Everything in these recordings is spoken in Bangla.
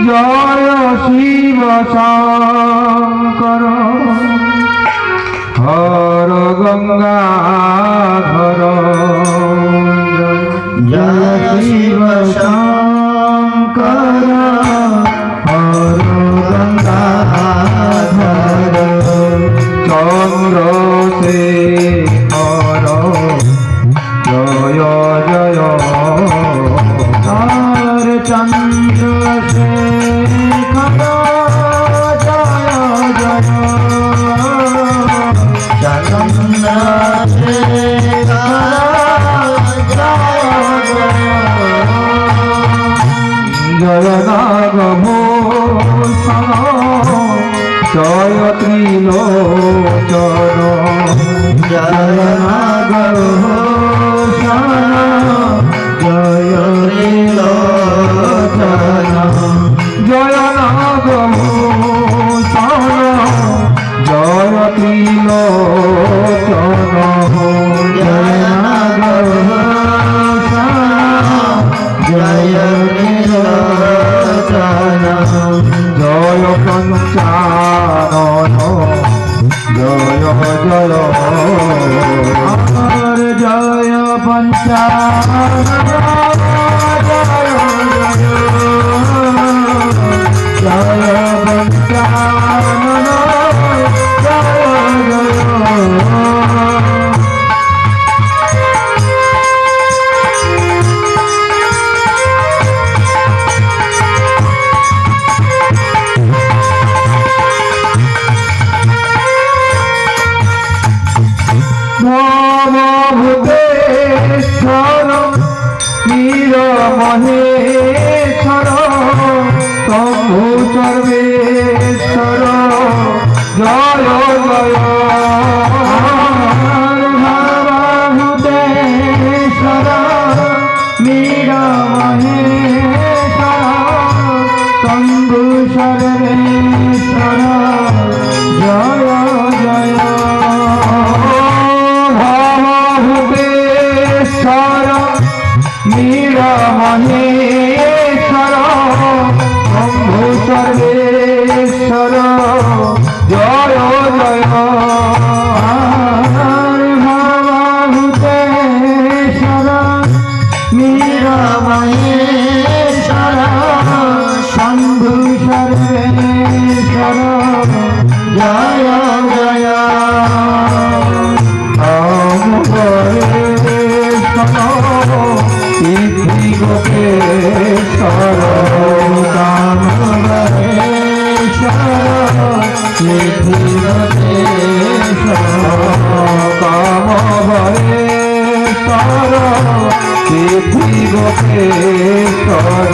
জয় শিব শঙ্কর হর গঙ্গাধর জয় শিব শঙ্কর হর গঙ্গাধর চন্দ্রশেখর জয় জয় হর চন্দ্রশেখর জয় জয় জয় নাগভূষণ জয় ত্রিলোচন জয় নাগভূষণ জয় ত্রিলোচন জয় নাগভূষণ জয় ত্রিলোচন জয় নাগভূষণ জয় ত্রিলোচন জয় পঞ্চানন জয় জয় আমার জয় পঞ্চানন জয় জয় পঞ্চানন জয় ভূতেশ্বর নীর মহেশ্বর শম্ভু সর্বেশ্বর জয় জয় ভূতেশ্বর নীর মহেশ্বর শম্ভু সর্বেশ্বর জয় জয় ভূতেশ্বর নীর মহেশ্বর শম্ভু সর্বেশ্বর জয় জয় ভূতেশ্বর নীর মহেশ্বর শম্ভু সর্বেশ্বর জয় জয় গোপেশ্বর কামবরেশ্বর সিদ্ধি গোপেশ্বর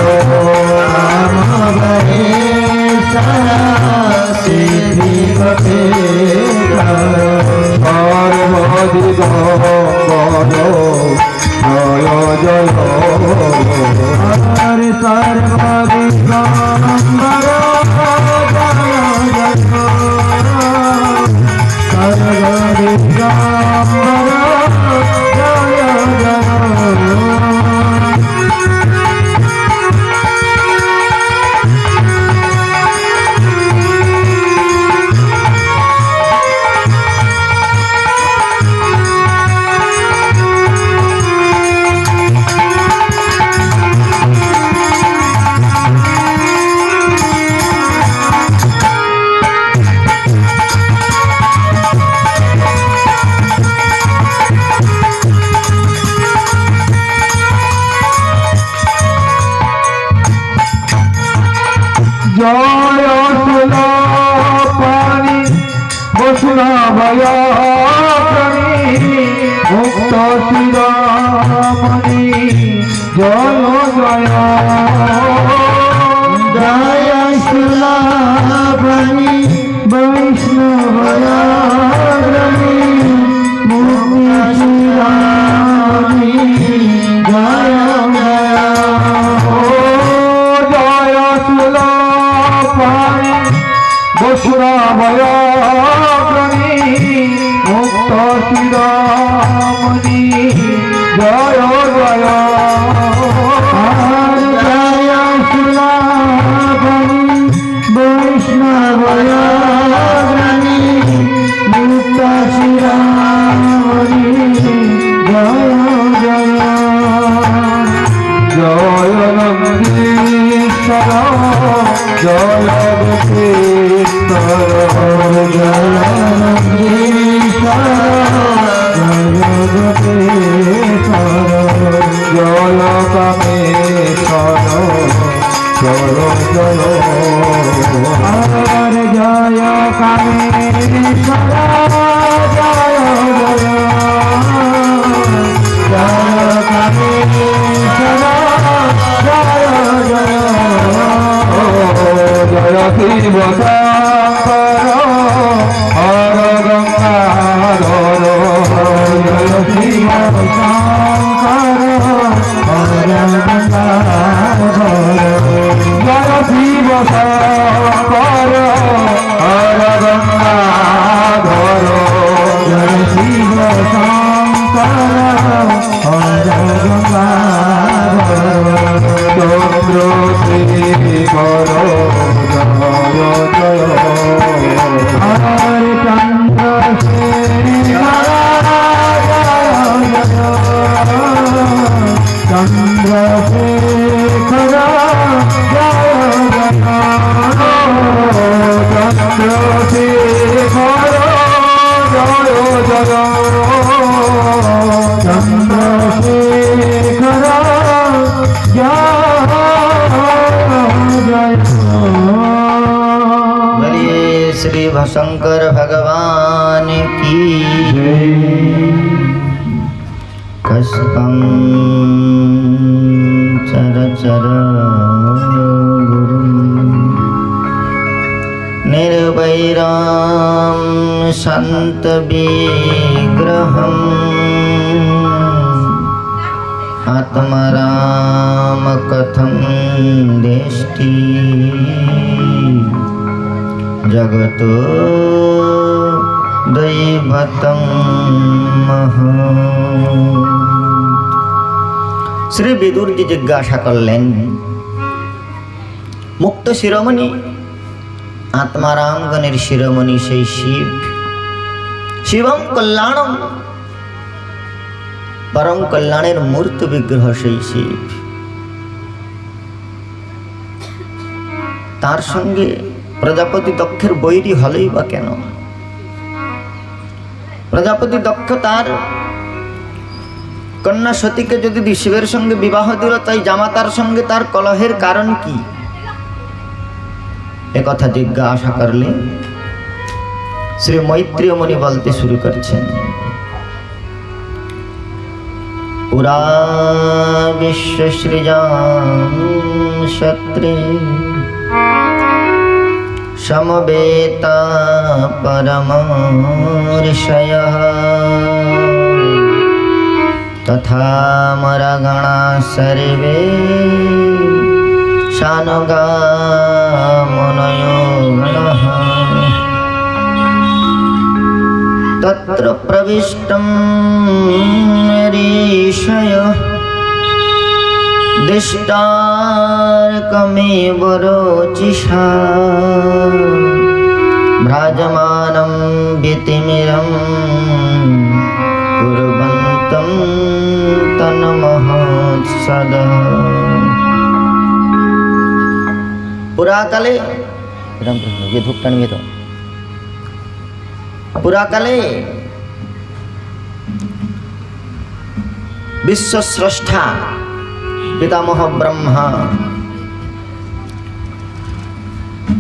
সিদ্ধি সর্বদি গঙ্গর জয় জয় হরে সর্বদিগম্বর জয় জয় সর্বদিগম্বর জয় জয় জয় সুলপানি বসুনা ভয়াপ্রাণী মুক্ত শিরামণি জয় জয় জয় সুলভনি বৈষ্ণবয়াগ্রণী মুক্তি শিরামণি জয় জয় সুলপানি বসুনা ভয়াপ্রাণী মুক্ত শিরামণি জয় জয় জয় সুলভনি ভয়াগ্রাণী মুক্ত শিরামণি জয় জয় জয় নন্দীশ্বর জয় গোপীশ্বর জয় নন্দীশ্বর জয় গোপীশ্বর জয় কামেশ্বর জয় জয় আর জয় কামেশ্বর জয় জয় জয় কামেশ্বর জয় জয় জয় শিব শঙ্কর হর গঙ্গাধর জয় শিব শঙ্কর হর গঙ্গাধর জয় শিব শঙ্কর হর গঙ্গাধর জয় শিব শঙ্কর হর গঙ্গাধর চন্দ্র শেখর জয় জয় হরে চন্দ্রশেখর জয় চন্দ্রশেখর জয় জয় চন্দ্রশেখর জয় बोलिए श्री भशंकर भगवान की कष्टं चर चर गुरु निर्वैरां शांत विग्रहम् आत्मराम कथं देष्टि जगतो दैवतं শ্রী বিদুরজি জিজ্ঞাসা করলেন, মুক্ত শিরোমণি আত্মারামগণের শিরোমণি সেই শিব, শিবম কল্যাণম, পরম কল্যাণের মূর্ত বিগ্রহ সেই শিব, তার সঙ্গে প্রজাপতি দক্ষের বৈরী হলেই বা কেন? প্রজাপতি দক্ষ তার কন্যা সতীকে যদি শিবের সঙ্গে বিবাহ দিল, তাই জামাতার সঙ্গে তার কলহের কারণ কি? একথা জিজ্ঞাসা করলে শ্রী মৈত্রেয় মুনি বলতে শুরু করছেন, পুরা বিশ্ব সৃজাম শত্রে সমবেতা পরম ঋষয়ঃ তথা মরগণা সর্বে শানুগা মুনयो গণঃ তত্র প্রবিষ্টং ঋষয়ঃ দিষ্টার্কমেব রোচিষা ভ্রাজমাनं ব্যতিমিরं কুর্বন্तं তন্মহোৎসদঃ। পুরাকালে ये धूपटा নিয়ে তো পুরাকালে বিশ্বস্রষ্টা পিতামহ ব্রহ্মা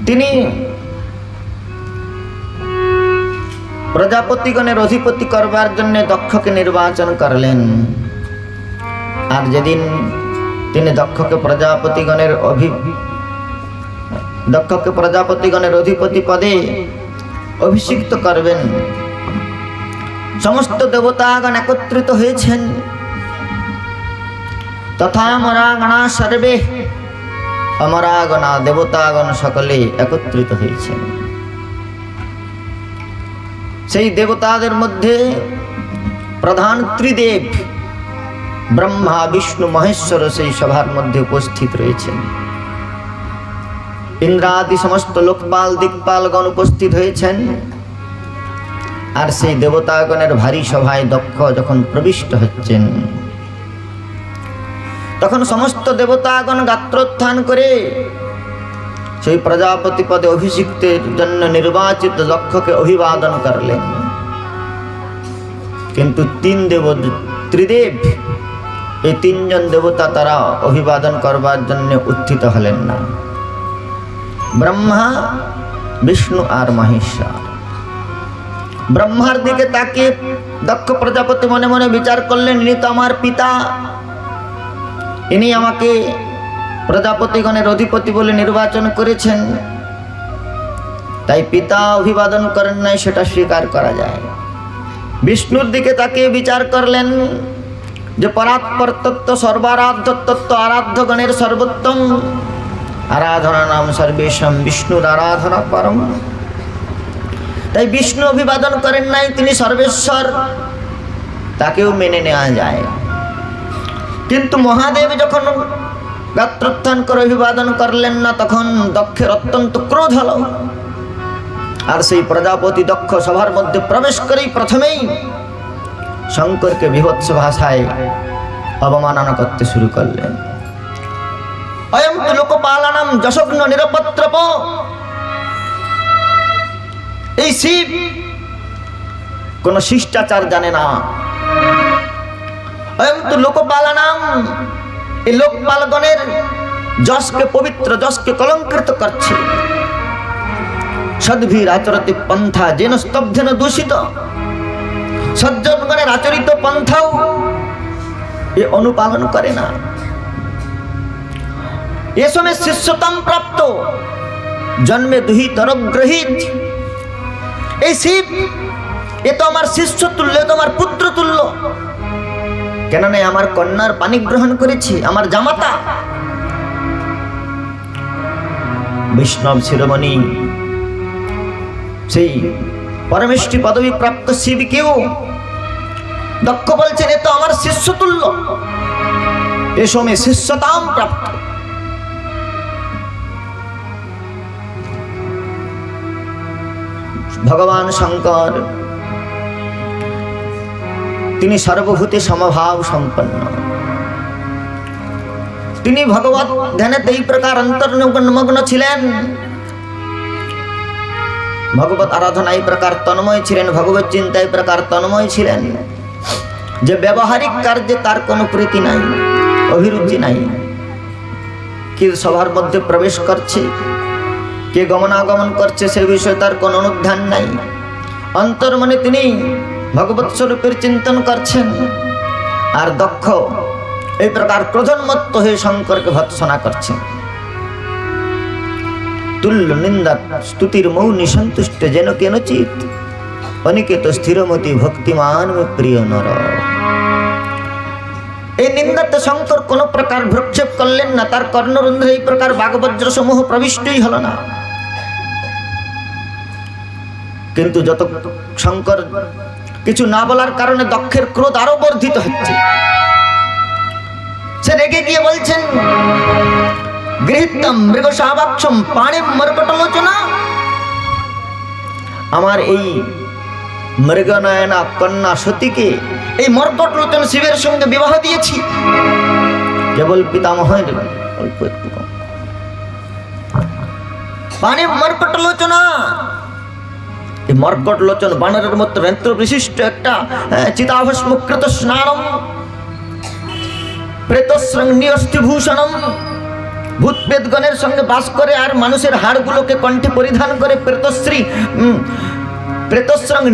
তিনি প্রজাপতিগণের অধিপতি করবার জন্য দক্ষকে নির্বাচন করলেন। আর যেদিন তিনি দক্ষকে প্রজাপতিগণের অধিপতি পদে অভিষিক্ত করবেন, সমস্ত দেবতাগণ একত্রিত হয়েছেন। তথা অমরাগণা সর্বে, অমরাগণা দেবতাগণ সকলে একত্রিত হয়েছেন। সেই দেবতাদের মধ্যে প্রধান ত্রিদেব ব্রহ্মা বিষ্ণু মহেশ্বর সেই সভার মধ্যে উপস্থিত রয়েছেন। ইন্দ্রাদি সমস্ত লোকপাল দিকপালগণ উপস্থিত হয়েছেন। আর সেই দেবতাগণের ভারী সভায় দক্ষ যখন প্রবিষ্ট হচ্ছেন, তখন সমস্ত দেবতাগণ গাত্রোত্থান করে সেই প্রজাপতি পদে অভিষিক্তের জন্য নির্বাচিত দক্ষকে অভিবাদন করলেন। কিন্তু ত্রিদেব, এই তিনজন দেবতা তারা অভিবাদন করবার জন্য উত্থিত হলেন না। ব্রহ্মা, বিষ্ণু আর মহেশ্বর। ব্রহ্মার দিকে তাকিয়ে দক্ষ প্রজাপতি মনে মনে বিচার করলেন, ইনি তো আমার পিতা, ইনি আমাকে প্রজাপতিগণের অধিপতি বলে নির্বাচন করেছেন, তাই পিতা অভিবাদন করেন নাই সেটা স্বীকার করা যায়। বিষ্ণুর দিকে তাকিয়ে বিচার করলেন যে পরাৎপর তত্ত্ব, সর্বারাধ্য তত্ত্ব, আরাধ্যগণের সর্বোত্তম, আরাধনা নাম সর্বেশম, বিষ্ণুর আরাধনা পরম, তাই বিষ্ণু অভিবাদন করেন নাই, তিনি সর্বেশ্বর, তাকেও মেনে নেওয়া যায়। কিন্তু মহাদেব যখন গাত্রোত্থান করে অভিবাদন করলেন না, তখন দক্ষের অত্যন্ত ক্রোধ হলো। আর সেই প্রজাপতি দক্ষ সভার মধ্যে প্রবেশ করেই প্রথমেই শঙ্করকে বিভৎস ভাষায় অবমাননা করতে শুরু করলেন। অয়ং তু লোকপালানাম যশগ্ন নিরপত্রপ, এই শিব কোন শিষ্টাচার জানে না। অয়ং তু লোকপালানাম, এই লোকপালগণের যশকে পবিত্র, যশকে কলঙ্কৃত করছে। সদ্ভির আচরতি পন্থা যেন স্তব্ধেন দূষিত, সজ্জনগণের আচরিত পন্থাও এ অনুপালন করে না। এ সময় শিষ্যতম প্রাপ্ত, জন্মে দুহিতর গ্রহীত, এই শিব এ তো আমার শিষ্য তুল্য, এ তো আমার পুত্র তুল্য, কেননা আমার কন্যার পানি গ্রহণ করেছি, আমার জামাতা। বৈষ্ণব শিরোমণি সেই পরমেষ্ঠী পদবী প্রাপ্ত শিবকেও দক্ষ বলছেন এ তো আমার শিষ্য তুল্য, এ সময় শিষ্যতাম প্রাপ্ত। ভগবান শঙ্কর তিনি সর্বভূতে সমভাব সম্পন্ন, তিনি ভগবত ধ্যানে এই প্রকার অন্তর্মগ্ন ছিলেন, ভগবত আরাধনা এই প্রকার তন্ময় ছিলেন, ভগবত চিন্তা এই প্রকার তন্ময় ছিলেন যে ব্যবহারিক কার্যে তার কোনো প্রীতি নাই, অভিরুচি নাই। কে সভার মধ্যে প্রবেশ করছে, কে গমনাগমন করছে, সে বিষয়ে তার কোনো অনুধ্যান নাই। অন্তর্মনে তিনি ভগবৎ স্বরূপের চিন্তন করছেন। আর দক্ষ এই প্রকার ক্রোধোন্মত্ত হয়ে শঙ্করকে ভৎসনা করছেন। তুল্য নিন্দা স্তুতির মৌনি সন্তুষ্ট যেন কেনচিত, অনিকেত স্থিরমতি ভক্তিমান প্রিয় নর। এই নিন্দাতে শঙ্কর কোন প্রকার ভ্রক্ষেপ করলেন না, তার কর্ণরন্ধ্রে এই প্রকার বাগবজ্র সমূহ প্রবিষ্টই হল না। কিন্তু যত শঙ্কর কিছু না বলার কারণে দক্ষের ক্রোধ আরো বর্ধিত হচ্ছে। সে রেগে গিয়ে বলছেন, গৃহীতম মৃগশাবাক্ষম পাণিম মর্কটলোচনা, আমার এই মৃগনয়না কন্যা সতীকে এই মর্কটলোচন শিবের সঙ্গে বিবাহ দিয়েছি কেবল পিতামহের অল্প একটু কম। পাণিম মর্কটলোচনা, এই মর্কটলোচন বানরের মতো নেত্র বিশিষ্ট একটা চিতাভস্মকৃত স্নানম প্রেতশৃঙ্গি অস্থিভূষণম, ভূত প্রেতগণের সঙ্গে বাস করে আর মানুষের হাড়গুলোকে কণ্ঠে পরিধান করে প্রেতশৃঙ্গ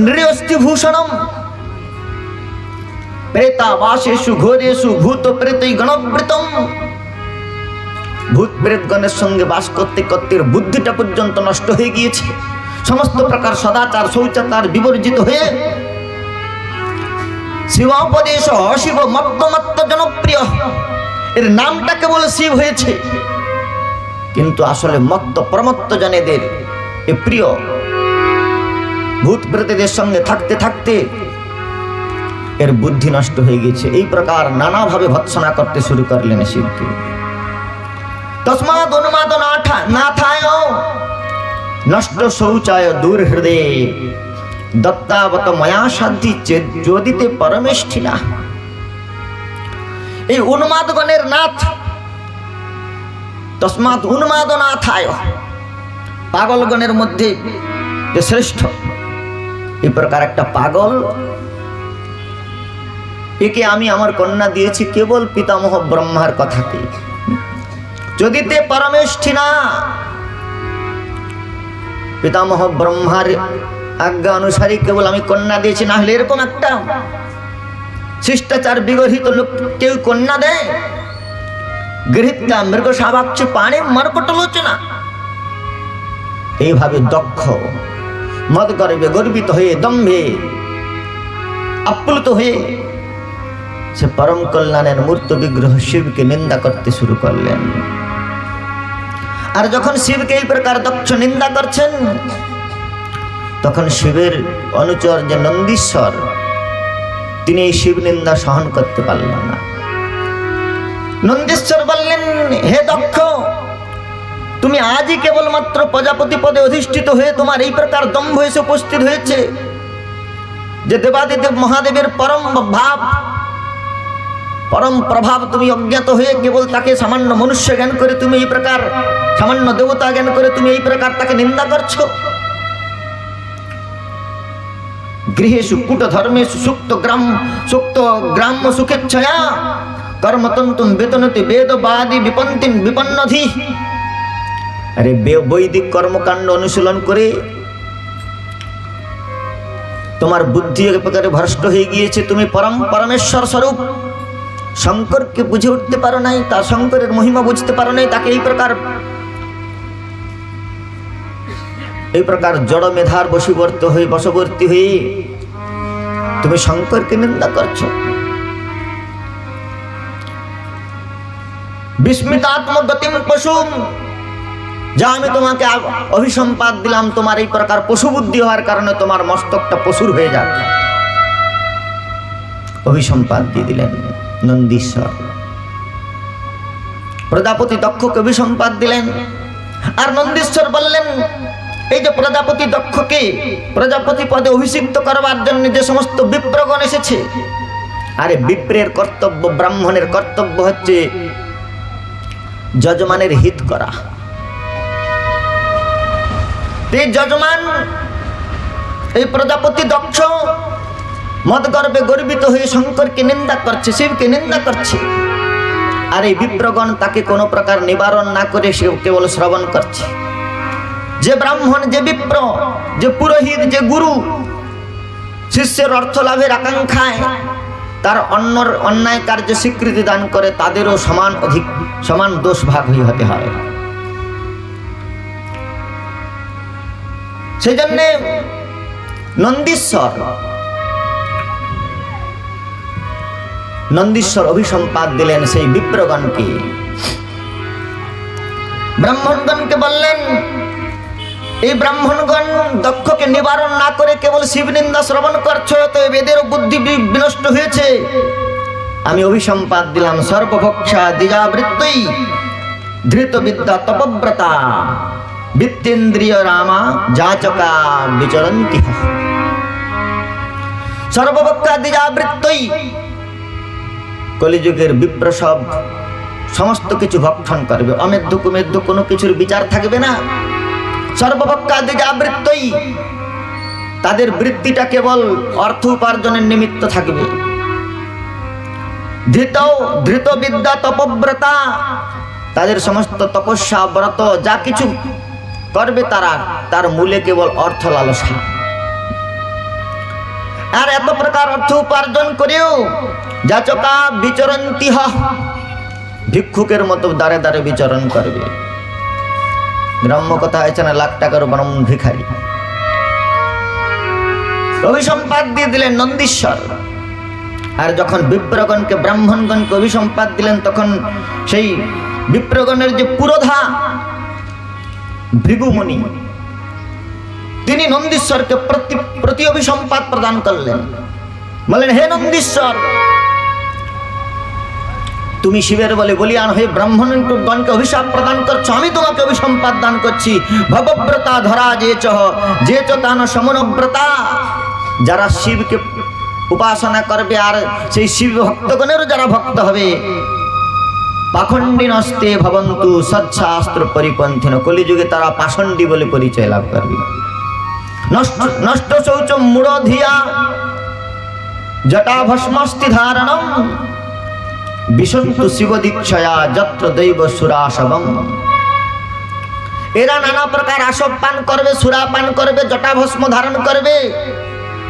নৃঅস্থিভূষণম, প্রেতাবাসেষু ঘোরেষু ভূত প্রেতৈ গণবৃতম। ভূত প্রেতগণের সঙ্গে বাস করতে করতে বুদ্ধিটা পর্যন্ত নষ্ট হয়ে গিয়েছে, সমস্ত প্রকার সদাচার শৌচাচার বিবর্জিত হয়ে শিবোপদেশ অশিব মত্ত জনপ্রিয়, এর নামটা কেবল শিব হয়েছে, কিন্তু আসলে মত্ত প্রমত্ত জনেদের এ প্রিয়। ভূত প্রেতদের সঙ্গে থাকতে থাকতে এর বুদ্ধি নষ্ট হয়ে গেছে। এই প্রকার নানাভাবে ভৎসনা করতে শুরু করলেন শিবকে। তস্মাদ উন্মাদ না থায় নষ্ট শৌচায় দূর হৃদয়ে দত্তাবত ময়া সাধ্যি যদিতে পরমেষ্ঠী না। এই উন্মাদগণের নাথ, তস্মাৎ উন্মাদনাথায়, পাগলগণের মধ্যে যে শ্রেষ্ঠ, এই প্রকার একটা পাগল, একে আমি আমার কন্যা দিয়েছি কেবল পিতামহ ব্রহ্মার কথাতে। যদিতে পরমেষ্ঠী না, পিতামহ ব্রহ্মার আজ্ঞা অনুসারী কেবল আমি কন্যা দিয়েছি, না হলে এরকম একটা শিষ্টাচার বিগহিত লোক কেউ কন্যা দেয়? গৃহীতা মৃগ সাবাক্ষী পাণি মর্কটলোচনা। এইভাবে দক্ষ মদ গর্বে গর্বিত হয়ে দম্ভে আপ্লুত হয়ে সে পরম কল্যাণের মূর্ত বিগ্রহ শিবকে নিন্দা করতে শুরু করলেন। আর যখন শিবকে এই প্রকার দক্ষ নিন্দা করছেন, তখন শিবের অনুচর যে নন্দীশ্বর, তিনি এই শিব নিন্দা সহন করতে পারলেন না। নন্দীশ্বর বললেন, হে দক্ষ, তুমি আজই কেবলমাত্র প্রজাপতি পদে অধিষ্ঠিত হয়ে তোমার এই প্রকার দম্ভ এসে উপস্থিত হয়েছে যে দেবাদিদেব মহাদেবের পরম ভাব, পরম প্রভাব তুমি অজ্ঞাত হয়ে কেবল তাকে সামান্য মনুষ্য জ্ঞান করে তুমি এই প্রকার, সামান্য দেবতা জ্ঞান করে তুমি এই প্রকার তাকে নিন্দা করছো। গৃহেষু কূট ধর্মেষু সুক্ত গ্রাম্য সুখেচ্ছয়া কর্মতন্তুম বেতনতি বেদবাদী বিপন্তিন বিপন্নধি। আরে বৈদিক কর্মকাণ্ড অনুশীলন করে তোমার বুদ্ধি এক প্রকারে ভ্রষ্ট হয়ে গিয়েছে। তুমি পরমেশ্বর স্বরূপ শঙ্করকে বুঝে উঠতে পারো নাই, তার শঙ্করের মহিমা বুঝতে পারো নাই, তাকে এই প্রকার জড় মেধার বশবর্তী হয়ে তুমি শঙ্করকে নিন্দা করছো। বিস্মিতাত্মগতিম পশুম, যা আমি তোমাকে অভিসম্পাদ দিলাম, তোমার এই প্রকার পশু বুদ্ধি হওয়ার কারণে তোমার মস্তকটা পশুর হয়ে যাক। অভিসম্পাদ দিয়ে দিলেন নন্দীশ্বর। প্রজাপতি দক্ষকে অভিসম্পাদ দিলেন। আর নন্দীশ্বর বললেন, এই যে প্রজাপতি দক্ষকে প্রজাপতি পদে অভিষিক্ত করবার জন্য যে সমস্ত বিপ্রগণ এসেছে, আরে বিপ্রের কর্তব্য, ব্রাহ্মণের কর্তব্য হচ্ছে যজমানের হিত করা। এই যজমান, এই প্রজাপতি দক্ষ মদ গর্বে গর্বিত হয়ে শঙ্করকে নিন্দা করছে, শিবকে নিন্দা করছে। আর এই বিপ্রগণ তাকে কোনো প্রকার নিবারণ না করে সে কেবল শ্রবণ করছে। যে ব্রাহ্মণ, যে বিপ্র, যে পুরোহিত, যে গুরু শিষ্যের অর্থ লাভের আকাঙ্ক্ষায় তার অন্যায় কার্যে স্বীকৃতি দান করে, তাদেরও সমান দোষ ভাগ হতে হয়। সেই জন্যে নন্দীশ্বর অভিসম্পাদ দিলেন সেই বিপ্রগণকে। ব্রাহ্মণগণকে বললেন, এই ব্রাহ্মণগণ দক্ষকে নিবারণ না করে কেবল শিব নিন্দা শ্রবণ করছো, তো এদেরও বুদ্ধি বিনষ্ট হয়েছে। আমি অভিসম্পাদ দিলাম, সর্বভক্ষা দ্বিজাবৃত্তই ধৃত বিদ্যা তপব্রতা বিত্তেন্দ্রিয় রামা যাচকা বিচরন্তি। সর্বভক্ষা দ্বিজাবৃত্তই, কলিযুগের বিপ্র সব সমস্ত কিছু ভক্ষণ করবে, অমেধ্য কুমেধ্য কোনো কিছুর বিচার থাকবে না। সর্বভক্ষা দ্বিজাবৃত্তই, তাদের বৃত্তিটা কেবল অর্থ উপার্জনের নিমিত্ত থাকবে। ধৃত বিদ্যা তপব্রতা, তাদের সমস্ত তপস্যা ব্রত যা কিছু করবে তার মূলে কেবল অর্থ লালসা। আর এত প্রকার অর্থ উপার্জন করেও যাচকা বিচরন্তি, ভিক্ষুকের মতো দাঁড়ে দাঁড়ে বিচরণ করবে। ব্রহ্ম কথা হয়েছে না, লাখ টাকার ব্রহ্ম ভিখারি। অভিসম্পাদ দিয়ে দিলেন নন্দীশ্বর। আর যখন বিপ্রগণকে, ব্রাহ্মণগণকে অভিসম্পাদ দিলেন, তখন সেই বিপ্রগণের যে পুরোধা ভৃগুমুনি, তিনি নন্দীশ্বরকে প্রতি অভিসম্পাদ প্রদান করলেন। বলেন, হে নন্দীশ্বর, তুমি শিবের বলে বলিয়ান হয়ে ব্রাহ্মণগণকে অভিশাপ প্রদান করছো, আমি তোমাকে অভিসম্পাদ দান করছি। ভগব্রতা ধরা যে তান সমনব্রতা, যারা শিবকে উপাসনা করবে আর সেই শিব ভক্তগণেরও যারা ভক্ত হবে, পাখণ্ডী নস্তে ভবন্তু সৎশাস্ত্র পরিপন্থিন, কলিযুগে তারা পাষণ্ডী বলে পরিচয় লাভ করবে। নষ্ট শৌচ মূঢ়ধিয়া জটা ভস্মস্তি ধারণম, বিশন্তু শিব দীক্ষয়া যত্র দৈব সুরাসবম। এরা নানা প্রকার আসব পান করবে, সুরা পান করবে, জটা ভস্ম ধারণ করবে,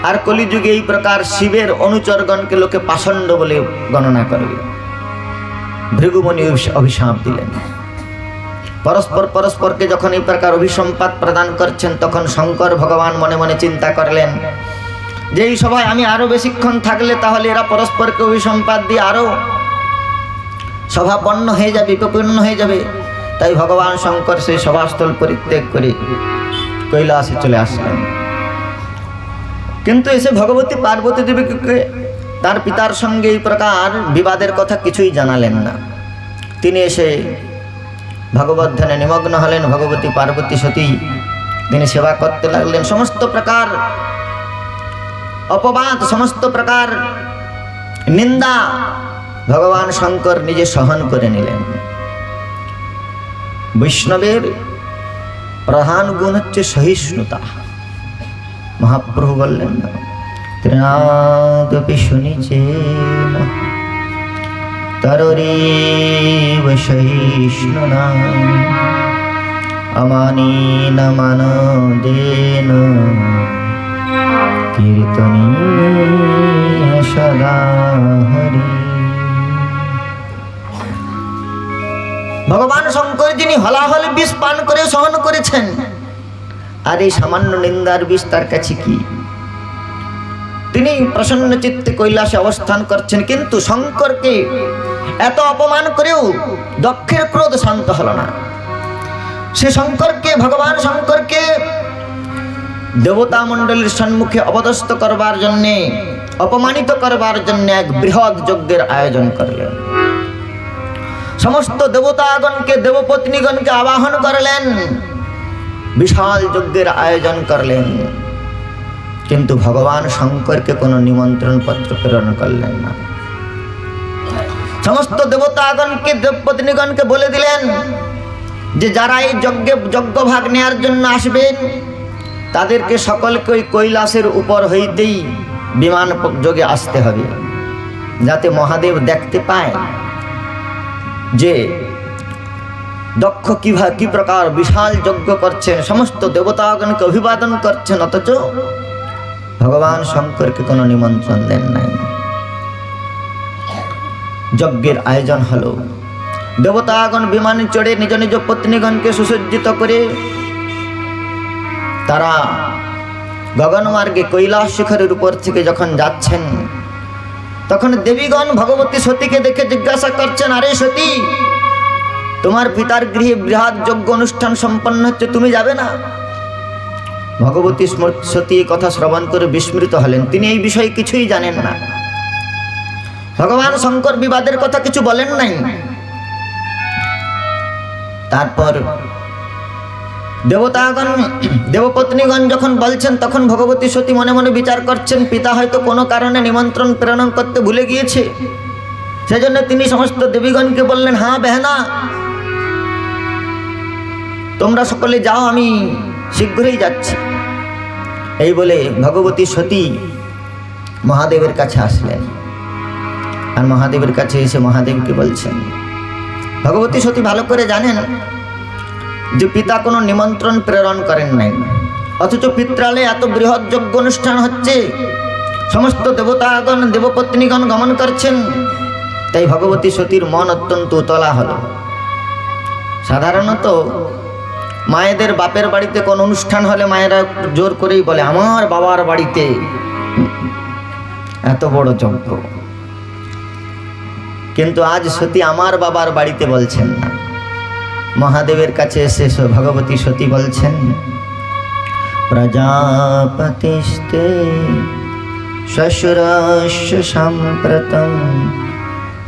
আর কলিযুগে এই প্রকার শিবের অনুচরগণকে লোকে পাষণ্ড বলে গণনা করবে। ভৃগুমুনি অভিশাপ দিলেন। পরস্পরকে যখন এই প্রকার অভিসম্পাদ প্রদান করছেন, তখন শঙ্কর ভগবান মনে মনে চিন্তা করলেন যে এই সভায় আমি আরো বেশিক্ষণ থাকলে তাহলে এরা পরস্পরকে অভিসম্পাদ দিয়ে আরো সভা পন্ন হয়ে যাবে, বিপন্ন হয়ে যাবে। তাই ভগবান শঙ্কর সেই সভাস্থল পরিত্যাগ করে কৈলাসে চলে আসলেন। কিন্তু এসে ভগবতী পার্বতী দেবীকে তার পিতার সঙ্গে এই প্রকার বিবাদের কথা কিছুই জানালেন না। তিনি এসে ভগবত ধ্যানে নিমগ্ন হলেন। ভগবতী পার্বতী সতী তিনি সেবা করতে লাগলেন। সমস্ত প্রকার অপবাদ, সমস্ত প্রকার নিন্দা ভগবান শঙ্কর নিজে সহন করে নিলেন। বৈষ্ণবের প্রধান গুণ হচ্ছে সহিষ্ণুতা। মহাপ্রভু বললেন ত্রিনাদপি শুনিচেন তরোরেব সহিষ্ণুনা, অমানেন মানদেন কীর্তনীয় সদা হরি। ভগবান শঙ্কর যিনি হলাহল বিষ পান করে সহন করেছেন, আর এই সামান্য নিন্দার বিষ তার কাছে কি? তিনি প্রসন্ন চিত্তে কৈলাসে অবস্থান করছেন, কিন্তু শঙ্করকে এত অপমান করেও দক্ষের ক্রোধ শান্ত হল না। সে শঙ্করকে, ভগবান শঙ্করকে দেবতা মণ্ডলীর সম্মুখে অপদস্থ করবার জন্যে, অপমানিত করবার জন্য এক বৃহৎ যজ্ঞের আয়োজন করলেন। সমস্ত দেবতাগণকে, দেবপত্নীগণকে আবাহন করলেন, বিশাল যজ্ঞের আয়োজন করলেন। কিন্তু ভগবান শঙ্করকে কোনো নিমন্ত্রণ পত্র প্রেরণ করলেন না। সমস্ত দেবতাগণকে, দেবপত্নীগণকে বলে দিলেন যে যারা এই যজ্ঞ ভাগ নেওয়ার জন্য আসবেন তাদেরকে সকলকে ওই কৈলাসের উপর হইতেই বিমান যোগে আসতে হবে, যাতে মহাদেব দেখতে পায় যে দক্ষ কি প্রকার বিশাল যজ্ঞ করছেন, সমস্ত দেবতাগণকে অভিবাদন করছেন, অথচ ভগবান শঙ্করকে কোনো নিমন্ত্রণ দেন নাই। যজ্ঞের আয়োজন হলো। দেবতাগণ বিমানে চড়ে নিজ নিজ পত্নীগণকে সুসজ্জিত করে তারা গগনমার্গে কৈলাস শিখরের উপর থেকে যখন যাচ্ছেন, তখন দেবীগণ ভগবতী সতীকে দেখে জিজ্ঞাসা করছেন, আরে সতী, তোমার পিতার গৃহে বৃহৎ যজ্ঞ অনুষ্ঠান সম্পন্ন হচ্ছে, তুমি যাবে না? ভগবতী সতী এই কথা শ্রবণ করে বিস্মৃত হলেন। তিনি এই বিষয়ে কিছুই জানেন না। ভগবান শঙ্কর বিবাদের কথা কিছু বলেন নাই। তারপর দেবতাগণ, দেবপত্নীগণ যখন বলছেন, তখন ভগবতী সতী মনে মনে বিচার করছেন, পিতা হয়তো কোনো কারণে নিমন্ত্রণ প্রেরণ করতে ভুলে গিয়েছে। সেজন্য তিনি সমস্ত দেবীগণকে বললেন, হ্যাঁ বেহনা, তোমরা সকলে যাও, আমি শীঘ্রই যাচ্ছি। এই বলে ভগবতী সতী মহাদেবের কাছে আসলেন। আর মহাদেবের কাছে এসে মহাদেবকে বলছেন, ভগবতী সতী ভালো করে জানেন যে পিতা কোনো নিমন্ত্রণ প্রেরণ করেন নাই, অথচ পিত্রালয়ে এত বৃহৎ যজ্ঞ অনুষ্ঠান হচ্ছে, সমস্ত দেবতাগণ, দেবপত্নীগণ গমন করছেন। তাই ভগবতী সতীর মন অত্যন্ত উতলা হল। সাধারণত মায়েদের বাপের বাড়িতে কোন অনুষ্ঠান হলে মায়েরা জোর করেই বলে, আমার বাবার বাড়িতে এত বড় যজ্ঞ। কিন্তু আজ সতী আমার বাবার বাড়িতে বলছেন না। মহাদেবের কাছে এসে ভগবতী সতী বলছেন, প্রজাপতিস্তে শ্বশুরস্য সাম্প্রতম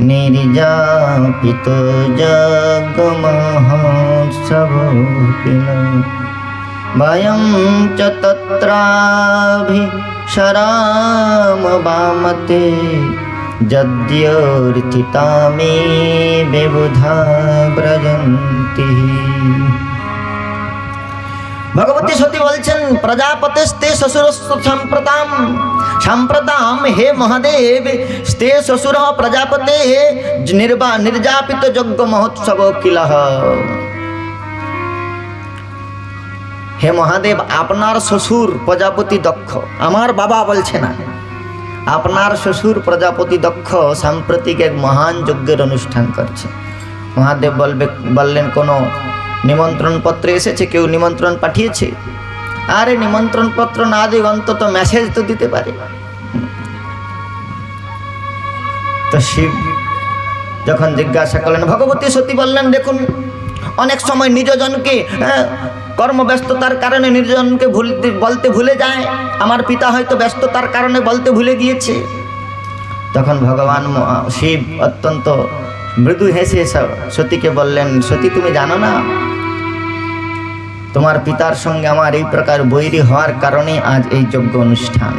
निर्जापित जग महोत्सव किल वयं च तत्राभिशराम वामते যদ্যর্থিতা মে বেবুধা ব্রজন্তি। ভগবতী সতী বলছেন, প্রজাপতিস্তে শ্বশুরস্য সম্প্রতাম সাম্প্রতাম, হে মহাদেব, স্তে শ্বশুর প্রজাপতে নির্যাপিত যজ্ঞ মহোৎসব কিলহ। হে মহাদেব, আপনার শ্বশুর প্রজাপতি দক্ষ, আমার বাবা বলছে না, আপনার শ্বশুর প্রজাপতি দক্ষ সাম্প্রতিক এক মহান যজ্ঞের অনুষ্ঠান করছে। মহাদেব বললেন, কোনো নিমন্ত্রণ পত্র এসেছে? কেউ নিমন্ত্রণ পাঠিয়েছে? আরে নিমন্ত্রণ পত্র না দিক অন্তত মেসেজ তো দিতে পারে। তো শিব যখন জিজ্ঞাসা করলেন, ভগবতী সতী বললেন, দেখুন অনেক সময় নিজজনকে কর্মব্যস্ততার কারণে নিজজনকে বলতে ভুলে যায়, আমার পিতা হয়তো ব্যস্ততার কারণে বলতে ভুলে গিয়েছে। তখন ভগবান শিব অত্যন্ত মৃদু হেসে সতীকে বললেন, সতী তুমি জানো না, তোমার পিতার সঙ্গে আমার এই প্রকার বৈরী হওয়ার কারণে আজ এই যজ্ঞ অনুষ্ঠান।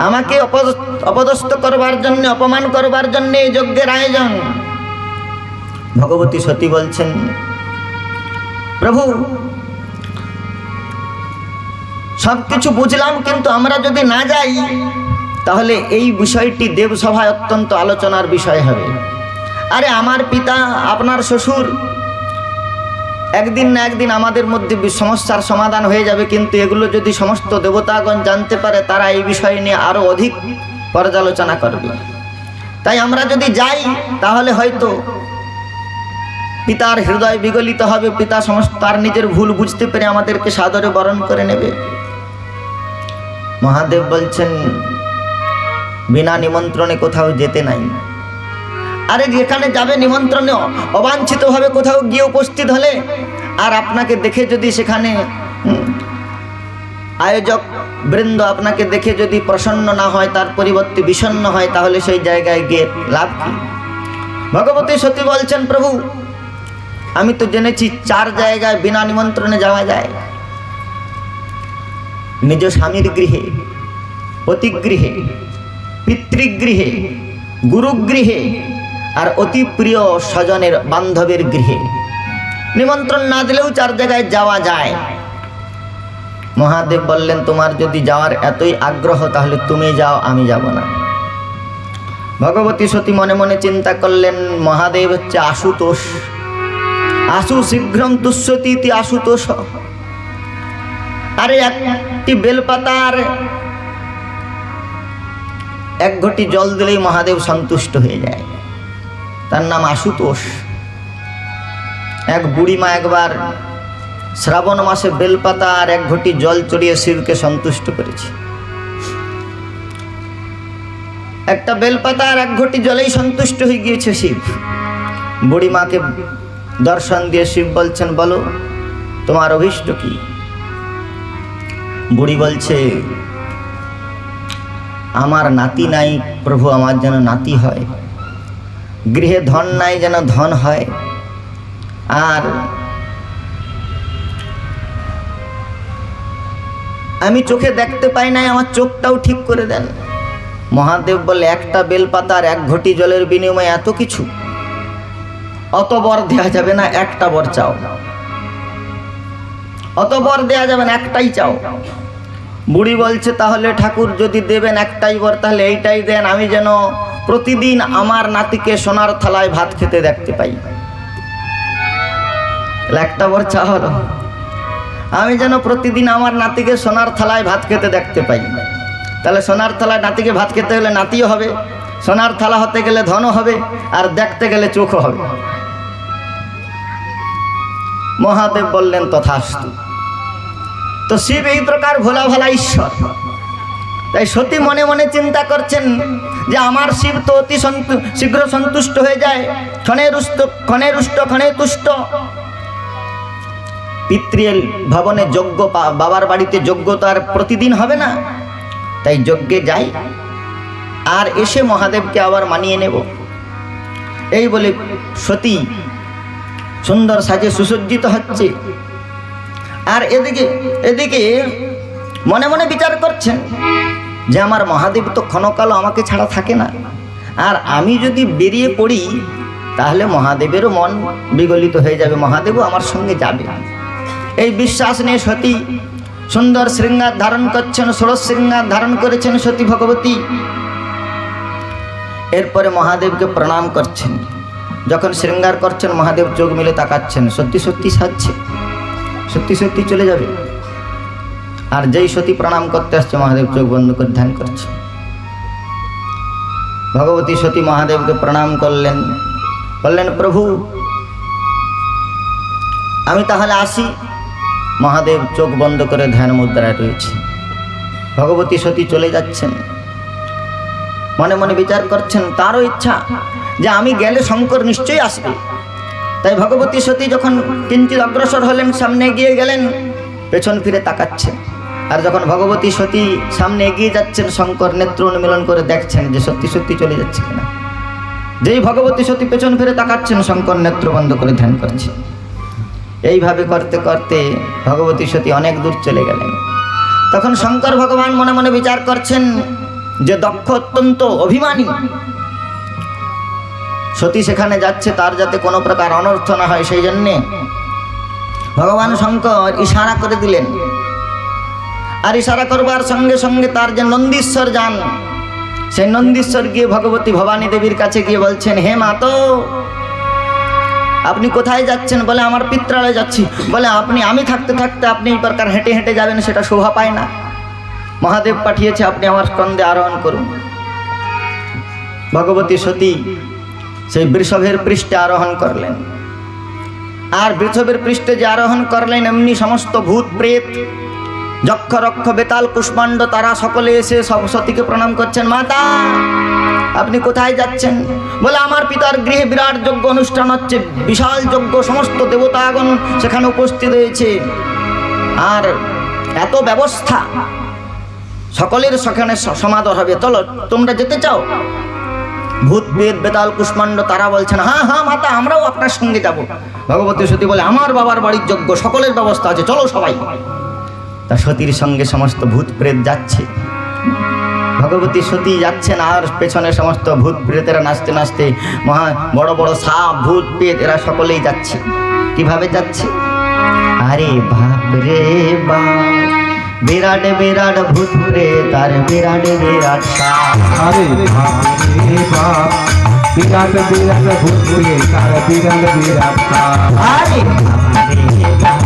আমাকে অপদস্থ করবার জন্য, অপমান করবার জন্য এই যজ্ঞের আয়োজন। ভগবতী সতী বলছেন, প্রভু সবকিছু বুঝলাম, কিন্তু আমরা যদি না যাই তাহলে এই বিষয়টি দেবসভায় অত্যন্ত আলোচনার বিষয় হবে। আরে আমার পিতা, আপনার শ্বশুর, একদিন না একদিন আমাদের মধ্যে সমস্যার সমাধান হয়ে যাবে, কিন্তু এগুলো যদি সমস্ত দেবতাগণ জানতে পারে, তারা এই বিষয় নিয়ে আরো অধিক পর্যালোচনা করবে। তাই আমরা যদি যাই তাহলে হয়তো পিতার হৃদয় বিগলিত হবে, পিতা সমস্ত তার নিজের ভুল বুঝতে পেরে আমাদেরকে সাদরে বরণ করে নেবে। মহাদেব বলছেন, বিনা নিমন্ত্রণে কোথাও যেতে নাই। আরে যেখানে যাবে নিমন্ত্রণে অবাঞ্ছিতভাবে কোথাও গিয়ে উপস্থিত হলে, আর আপনাকে দেখে যদি সেখানে আয়োজক বৃন্দ আপনাকে দেখে যদি প্রসন্ন না হয়, তার পরিবর্তে বিষণ্ণ হয়, তাহলে সেই জায়গায় গিয়ে লাভ কি? ভগবতী সতী বলছেন, প্রভু আমি তো জেনেছি 4 জায়গায় বিনা নিমন্ত্রণে যাওয়া যায়। নিজ স্বামীর গৃহে, পতিগৃহে, পিতৃগৃহে, গুরুগৃহে, আর অতি প্রিয় স্বজনের বান্ধবের গৃহে। নিমন্ত্রণ না দিলেও 4 জায়গায় যাওয়া যায়। মহাদেব বললেন, তোমার যদি যাওয়ার এতই আগ্রহ তাহলে তুমি যাও, আমি যাব না। ভগবতী সতী মনে মনে চিন্তা করলেন, মহাদেব হচ্ছে আশুতোষ, আশু শীঘ্রম তুষ্যতি ইতি আশুতোষ। আরে একটি বেলপাতার 1 ঘটি জল দিলেই মহাদেব সন্তুষ্ট হয়ে যায়, তার নাম আশুতোষ। এক বুড়িমা একবার শ্রাবণ মাসে বেলপাতা আর 1 ঘটি জল চড়িয়ে শিবকে সন্তুষ্ট করেছে। একটা বেলপাতা আর 1 ঘটি জলেই সন্তুষ্ট হয়ে গিয়েছে শিব। বুড়িমাকে দর্শন দিয়ে শিব বলছেন, বলো তোমার অভিষ্ট কি? বুড়ি বলছে, আমার নাতি নাই প্রভু, আমার যেন নাতি হয়। গৃহে ধন নাই, যেন ধন হয়। আর আমি চোখে দেখতে পাই নাই, আমার চোখটাও ঠিক করে দেন। মহাদেব বলে, একটা বেলপাতার 1 ঘটি জলের বিনিময়ে এত কিছু? অত বর দেওয়া যাবে না, একটা বর চাও। অত বর দেওয়া যাবে না, একটাই চাও। বুড়ি বলছে, তাহলে ঠাকুর যদি দেবেন একটাই বর, তাহলে এইটাই দেন, আমি যেন প্রতিদিন আমার নাতিকে সোনার থালায় ভাত খেতে দেখতে পাই। একটা বর চা হলো, আমি যেন প্রতিদিন আমার নাতিকে সোনার থালায় ভাত খেতে দেখতে পাই। তাহলে সোনার থালায় নাতিকে ভাত খেতে হলে নাতিও হবে, সোনার থালা হতে গেলে ধনও হবে, আর দেখতে গেলে চোখও হবে। মহাদেব বললেন, তথাস্তু। তো শিব এই প্রকার ভোলা ভালা ঈশ্বর। তাই সতী মনে মনে চিন্তা করছেন যে আমার শিব তো অতি শীঘ্র সন্তুষ্ট হয়ে যায়, ক্ষণে রুষ্ট ক্ষণে তুষ্ট। পিতৃ ভবনে যজ্ঞ, বাবার বাড়িতে যজ্ঞ তো আর প্রতিদিন হবে না, তাই যজ্ঞে যাই। আর এসে মহাদেবকে আবার মানিয়ে নেব। এই বলে সতী সুন্দর সাজে সুসজ্জিত হচ্ছে। আর এদিকে এদিকে মনে মনে বিচার করছেন যে আমার মহাদেব তো ক্ষণকালও আমাকে ছাড়া থাকে না, আর আমি যদি বেরিয়ে পড়ি তাহলে মহাদেবেরও মন বিগলিত হয়ে যাবে, মহাদেবও আমার সঙ্গে যাবে। এই বিশ্বাস নিয়ে সতী সুন্দর শৃঙ্গার ধারণ করছেন, ষোড়শ শৃঙ্গার ধারণ করেছেন সতী ভগবতী। এরপরে মহাদেবকে প্রণাম করছেন। যখন শৃঙ্গার করছেন মহাদেব চোখ মিলে তাকাচ্ছেন, সত্যি সত্যি সাজছে, সত্যি সত্যি চলে যাবে। আর যেই সতী প্রণাম করতে আসছে মহাদেব চোখ বন্ধ করে ধ্যান করছে। ভগবতী সতী মহাদেবকে প্রণাম করলেন, বললেন প্রভু আমি তাহলে আসি। মহাদেব চোখ বন্ধ করে ধ্যান মুদ্রায় রয়েছে। ভগবতী সতী চলে যাচ্ছেন। মনে মনে বিচার করছেন তারও ইচ্ছা যে আমি গেলে শঙ্কর নিশ্চয়ই আসবে। তাই ভগবতী সতী যখন কিঞ্চিৎ অগ্রসর হলেন, সামনে এগিয়ে গেলেন, পেছন ফিরে তাকাচ্ছেন। আর যখন ভগবতী সতী সামনে এগিয়ে যাচ্ছেন শঙ্কর নেত্র উন্মিলন করে দেখছেন যে সত্যি সত্যি চলে যাচ্ছে কিনা। যেই ভগবতী সতী পেছন ফিরে তাকাচ্ছেন শঙ্কর নেত্র বন্ধ করে ধ্যান করছে। এইভাবে করতে করতে ভগবতী সতী অনেক দূর চলে গেলেন। তখন শঙ্কর ভগবান মনে মনে বিচার করছেন যে দক্ষ অত্যন্ত অভিমানী, সতী সেখানে যাচ্ছে তার যাতে কোনো প্রকার অনর্থ না হয়, সেই জন্যে ভগবান শঙ্কর ইশারা করে দিলেন। আর ইশারা করবার সঙ্গে সঙ্গে তার যে নন্দীশ্বর যান, সেই নন্দীশ্বর গিয়ে ভগবতী ভবানী দেবীর কাছে গিয়ে বলছেন হে মাতো আপনি কোথায় যাচ্ছেন? বলে আমার পিত্রালয়ে যাচ্ছি। বলে আমি থাকতে থাকতে আপনি এই প্রকার হেঁটে হেঁটে যাবেন সেটা শোভা পায় না, মহাদেব পাঠিয়েছে আপনি আমার স্কন্ধে আরোহণ করুন। ভগবতী সতী সেই বৃষভের পৃষ্ঠে আরোহণ করলেন। আর বৃষভের পৃষ্ঠে যে আরোহণ করলেন এমনি সমস্ত ভূত প্রেত যক্ষ রক্ষ বেতাল কুষ্মাণ্ড তারা সকলে এসে সব সতীকে প্রণাম করছেন। মাতা আপনি কোথায় যাচ্ছেন? বলে আমার পিতার গৃহে বিরাট যজ্ঞ অনুষ্ঠান হচ্ছে, বিশাল যজ্ঞ, সমস্ত দেবতাগণ সেখানে উপস্থিত হয়েছে, আর এত ব্যবস্থা, সকলের সেখানে সমাদর হবে, চলো তোমরা যেতে চাও? ভূত বেদ বেতাল কুষ্মাণ্ড তারা বলছেন হ্যাঁ হ্যাঁ মাতা আমরাও আপনার সঙ্গে যাব। ভগবতী সতী বলে আমার বাবার বাড়ির যজ্ঞ, সকলের ব্যবস্থা আছে, চলো সবাই। তা সতীর সঙ্গে সমস্ত ভূত প্রেত যাচ্ছে। ভগবতী সতী যাচ্ছেন আর পেছনে সমস্ত ভূত প্রেতেরা নাচতে নাচতে, মহা বড় বড় সাপ ভূত প্রেত এরা সকলেই যাচ্ছে। কিভাবে যাচ্ছে? আরে বাপ রে বাপ, বিরাট বিরাট ভূত প্রেত আর বিরাট বিরাট সাপ। আরে বাপ রে বাপ, বিরাট বিরাট ভূত প্রেত আর বিরাট বিরাট সাপ। আরে বাপ রে বাপ,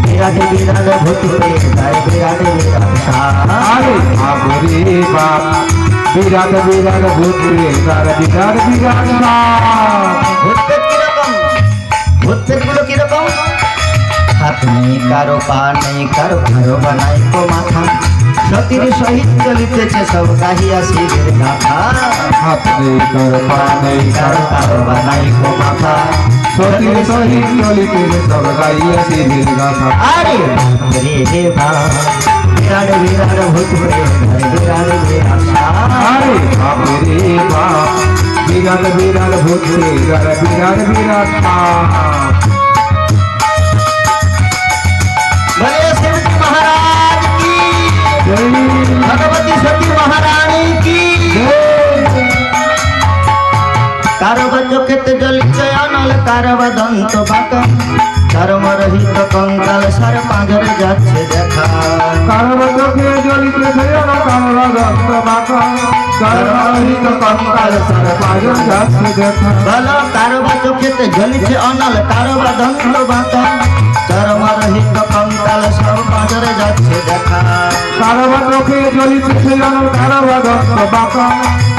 বিরাট বিরাট ভূত প্রেত আর বিরাট বিরাট সাপ। আরে বাপ রে বাপ, বিরাট বিরাট ভূত প্রেত আর বিরাট বিরাট সাপ। ভূত প্রেত কিরকম? ভূত প্রেতগুলো কিরকম? হাত নেই কারো, পা নেই কারো, কারো বানাই কো মাথা, সতীর সহিত চলিতেছে সব গাহিয়া শিবের গাথা। হাত নেই কার, পা নেই কার, কারো কারো বানাই কো মাথা, সতীর সহিত চলিতে সব গাইয়া শিবের গাথা। আরে রে রে বাপ, বিরাট বিরাট ভূত প্রেত বিরাট বিরাট সাপ। আরে বাপ রে বাপ, বিরাট বিরাট ভূত প্রেত আর বিরাট বিরাট সাপ। বলে শিবজি মহারাজ কি, ভগবতী সতী মহারানী কি। কারো বা চোখেতে জ্বলিছে অনল, কারো বা দন্ত বাঁকা, চরমরহিত কঙ্কাল সার পাঁজরে যাচ্ছে দেখা। কারো চোখে জ্বলিতেছে কারো রক্ত বাঁকা, কারোহিত কঙ্কাল সার পাঁজর যাচ্ছে দেখা। বলো কারো বা চোখেতে জ্বলিছে অনল, কারো বা দন্ত বাঁকা, চরমরহিত কঙ্কাল সব পাঁজরে যাচ্ছে দেখা। কারো চোখে জ্বলিতেছে কারো রক্ত বাঁকা,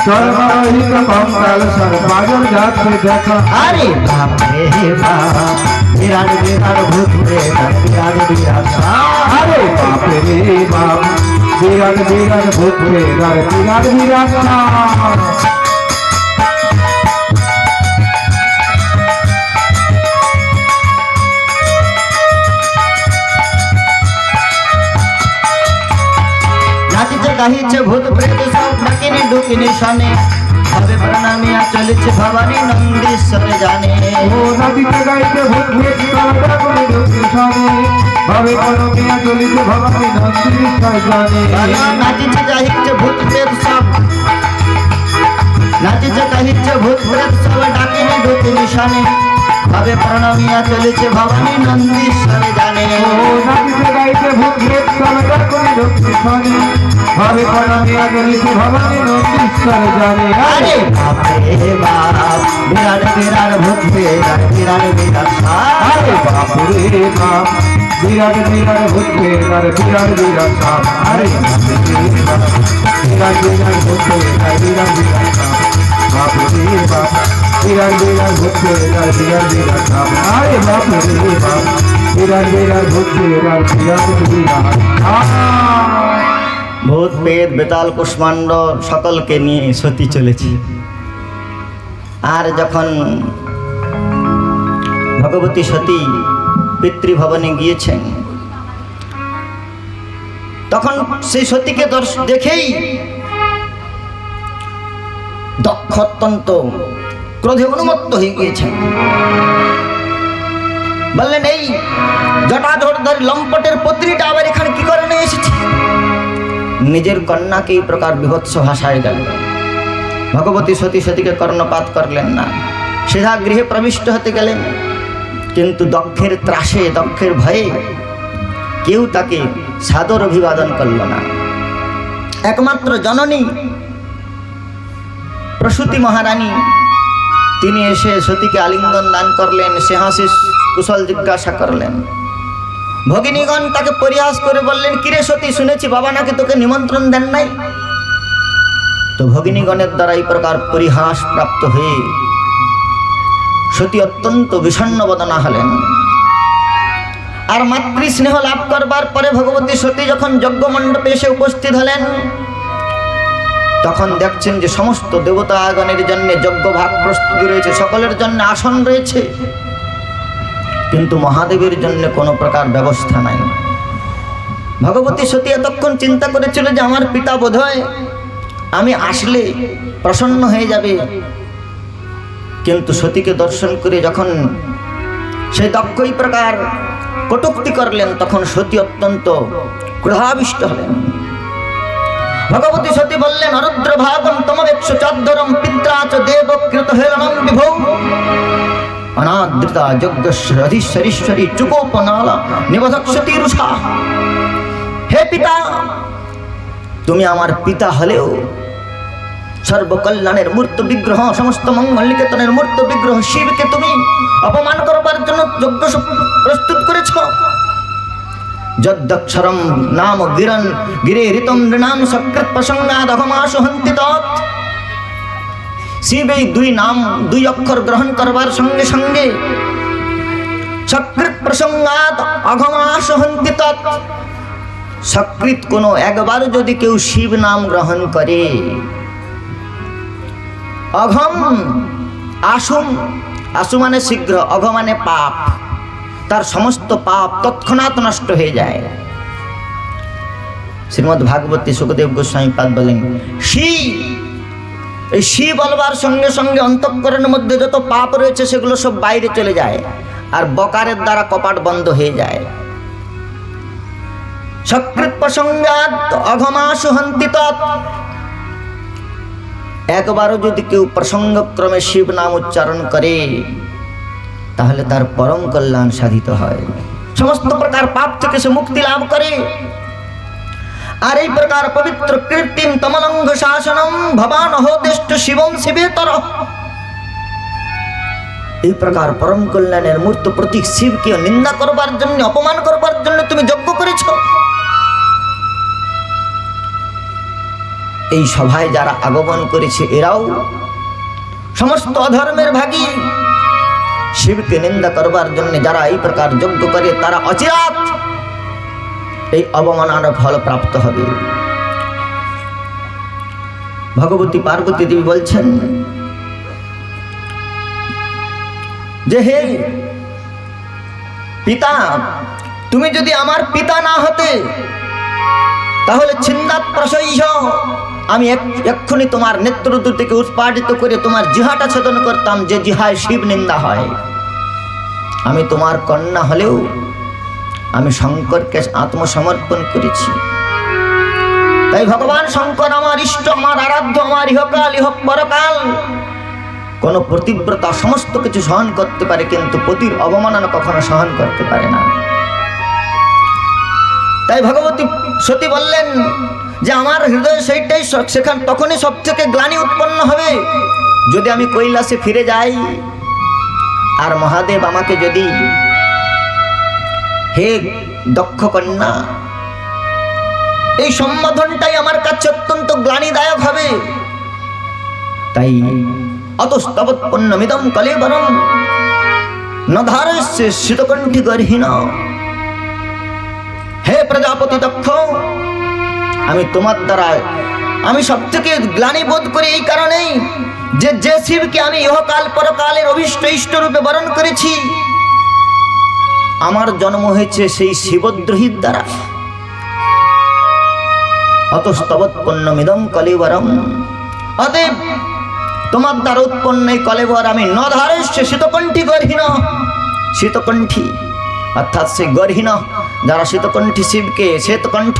চরমরহিত কঙ্কাল সার পাঁজর যাচ্ছে দেখা। আরে বাপ রে বাপ, বিরাট বিরাট ভূত প্রেত আর বিরাট বিরাট সাপ। আরে বাপ রে বাপ, বিরাট বিরাট ভূত প্রেত আর বিরাট বিরাট সাপ। নাচিছে গাহিছে ভূত প্রেত সব ডাকিনি ডুকিনি শনে হবে প্রণামিয়া চলেছে ভবানী নন্দীশ্বরে জানে ও নাচিতে গাইতে ভূত ভূত সবটা করে ঢুকে শোনে ভাবে প্রণামিয়া চলিতে ভবানী নন্দীশ্বর জানে নাচিছে গাহিছে ভূত প্রেত সব নাচিছে গাহিছে ভূত প্রেত সব ডাকিনি ডুকিনি শনে ভাবে প্রণামিয়া চলেছে ভবানী নন্দীশ্বরে জানে ও নাচিতে গাইতে ভূত ভূত সবটা করে ঢুকে শোনে ভাবে প্রণামিয়া চলিতে ভবানী নন্দীশ্বর জানে আরে বাপরে বাপ বিরাট বিরাট ভূত বিরাট বিরাট বিরাট আরে বাপুরে বাপ বিরাট বিরাট ভূত বিরাট বিরাট বিরাট সাপ আরে বাপুরে বাপ বিরাট বিরাট ভূত বিরাট বিরাট বিরাট সাপ বাপুরে বাপ বিরাট বিরাট ভূত বিরাট বিরাট বিরাট সাপ আরে বাপুরে বাপ বিরাট বিরাট ভূত বিরাট বিরাট বিরাট সাপ ভূত পেট বেতাল কুষ্মাণ্ড সকলকে নিয়ে সতী চলেছে। আর যখন ভগবতী সতী পিতৃভবনে গিয়েছেন তখন সেই সতীকে দেখেই দক্ষ অত্যন্ত ক্রোধে উন্মত্ত হয়ে গিয়েছেন। বললেন, এই জটাধরধারী লম্পটের পত্নীটা আবার এখানে কি করে নিয়ে এসেছে? নিজের কন্যাকে এই প্রকার বিভৎস ভাষায় গেল। ভগবতী সতী সতীকে কর্ণপাত করলেন না, সিধা গৃহে প্রবিষ্ট হতে গেলেন। কিন্তু দক্ষের ত্রাসে, দক্ষের ভয়ে কেউ তাকে সাদর অভিবাদন করল না। একমাত্র জননী প্রসূতি মহারানী তিনি এসে সতীকে আলিঙ্গন দান করলেন, সে হাসি কুশল জিজ্ঞাসা করলেন। ভগিনীগণ তাকে পরিহাস করে বললেন, কিরে সতী, শুনেছি বাবা নাকি তোকে নিমন্ত্রণ দেন নাই। তো ভগিনীগণের দ্বারা এই প্রকার পরিহাস প্রাপ্ত হয়ে সতী অত্যন্ত বিষণ্ণ বদনা হলেন। আর মাতৃ স্নেহ লাভ করবার পরে ভগবতী সতী যখন যজ্ঞ মণ্ডপে এসে উপস্থিত হলেন তখন দেখছেন যে সমস্ত দেবতাগণের জন্য যজ্ঞ ভাগ প্রস্তুতি রয়েছে, সকলের জন্য আসন রয়েছে, কিন্তু মহাদেবের জন্য কোনো প্রকার ব্যবস্থা নাই। ভগবতী সতী এতক্ষণ চিন্তা করেছিল যে আমার পিতা বোধহয় আমি আসলে প্রসন্ন হয়ে যাবে, কিন্তু সতীকে দর্শন করে যখন সেই দক্ষ এই প্রকার কটূক্তি করলেন তখন সতী অত্যন্ত ক্রোধাবিষ্ট হলেন। ভগবতী সতী বললেন, অরুদ্র ভাগম তমবেক্ষু চাদ্দরম পিত্রা চ দেবকৃত হেলনম বিভৌ অনাদৃতা যজ্ঞশ্বরীশ্বরী চুকোপনালা নিবধক্ষতি রুষা। হে পিতা, তুমি আমার পিতা হলেও সর্বকল্যাণের মূর্ত বিগ্রহ, সমস্ত মঙ্গল নিকেতনের মূর্ত বিগ্রহ শিবকে তুমি অপমান করবার জন্য যজ্ঞ প্রস্তুত করেছ। যদ্দক্ষরম নাম গিরণ গিরে ঋতম নৃণাম সকৃত প্রসঙ্গাদ অঘমাস হন্তি তৎ। শিব এই দুই অক্ষর গ্রহণ করবার সঙ্গে সঙ্গে সকৃত প্রসঙ্গাদ অঘমাস হন্তি তৎ। সকৃত কোনো একবার যদি কেউ শিব নাম গ্রহণ করে, অঘম আশুম, আশু মানে শীঘ্র, অঘ মানে পাপ, তার সমস্ত পাপ তৎক্ষণাৎ নষ্ট হয়ে যায়। শ্রীমদ্ ভাগবতী সুখদেব গোস্বামী পাদ বলেন, এই শি বলবার সঙ্গে সঙ্গে অন্তঃকরণের মধ্যে যত পাপ রয়েছে সেগুলো সব বাইরে চলে যায়, আর বকারের দ্বারা কপাট বন্ধ হয়ে যায়। সকৃত প্রসঙ্গাৎ অঘমাসু হন্তি তৎ। একবারও যদি কেউ প্রসঙ্গক্রমে শিব নাম উচ্চারণ করে তাহলে তার পরম কল্যাণ সাধিত হয়, সমস্ত প্রকার পাপ থেকে সে মুক্তি লাভ করে। আর এই প্রকার পবিত্র কীর্তিম তমলঙ্ঘ শাসনম ভবান হোদেষ্ট শিবম শিবেতর। এই প্রকার পরম কল্যাণের মূর্ত প্রতীক শিবকে নিন্দা করবার জন্য, অপমান করবার জন্য তুমি যজ্ঞ করেছ। এই সভায় যারা আগমন করেছে এরাও সমস্ত অধর্মের ভাগী। শিবকে নিন্দা করবার জন্য যারা এই প্রকার যজ্ঞ করে তারা অচিরাত এই অবমাননার ফল প্রাপ্ত হবে। ভগবতী পার্বতী দেবী বলছেন যে, হে পিতা, তুমি যদি আমার পিতা না হতে তাহলে ছিন্নাত প্রসহ্য, আমি এক্ষুনি তোমার নেত্র দুটিকে উৎপাদিত করে তোমার জিহাটা ছেদন করতাম, যে জিহায় শিব নিন্দা হয়। আমি তোমার কন্যা হলেও আমি শঙ্করকে আত্মসমর্পণ করেছি। তাই ভগবান শঙ্কর আমার ইষ্ট, আমার আরাধ্য, আমার ইহকাল ইহ পরকাল। কোন পতিব্রতা সমস্ত কিছু সহন করতে পারে, কিন্তু পতির অবমাননা কখনো সহন করতে পারে না। তাই ভগবতী সতী বললেন যে আমার হৃদয়ে সেইটাই, সেখানে তখনই সব থেকে গ্লানি উৎপন্ন হবে যদি আমি কৈলাসে ফিরে যাই। আর মহাদেব আমাকে যদি, হে দক্ষ কন্যা, এই সম্বোধনটাই আমার কাছে অত্যন্ত গ্লানিদায়ক হবে। তাই অতস্তবৎপন্নমিদং কলেবরং নধারস্য শীতকণ্ঠী গর্হিণ। হে প্রজাপতি দক্ষ, আমি তোমার দ্বারা আমি সব থেকে গ্লানি বোধ করি এই কারণেই যে যে শিবকে আমি ইহকাল পরকালের অভীষ্ট ইষ্ট রূপে বরণ করেছি, আমার জন্ম হয়েছে সেই শিবদ্রোহীর দ্বারা। অতস্তবৎপন্নমিদং কলেবরং, অতএব তোমার দ্বারা উৎপন্ন এই কলেবর আমি নধারস্য শীতকণ্ঠী গর্হিণ। শীতকণ্ঠী অর্থাৎ সেই গর্হিণ, যারা শীতকণ্ঠী শিবকে, শ্বেতকণ্ঠ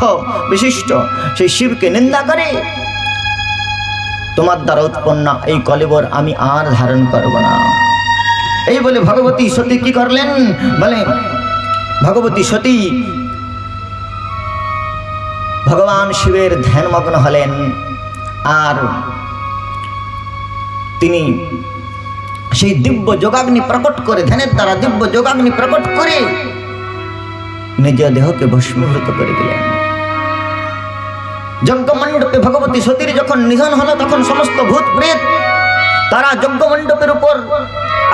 বিশিষ্ট সেই শিবকে নিন্দা করে, তোমার দ্বারা উৎপন্ন এই কলেবর আমি আর ধারণ করব না। এই বলে ভগবতী সতী কি করলেন, বলে ভগবতী সতী ভগবান শিবের ধ্যানমগ্ন হলেন। আর তিনি সেই দিব্য যোগাগ্নি প্রকট করে, ধ্যানের দ্বারা দিব্য যোগাগ্নি প্রকট করে নিজ দেহকে ভস্মীভূত করে দিলেন। যজ্ঞমণ্ডপে ভগবতী সতীর যখন নিধন হলো, তখন সমস্ত ভূত প্রেত তারা যজ্ঞমণ্ডপের উপর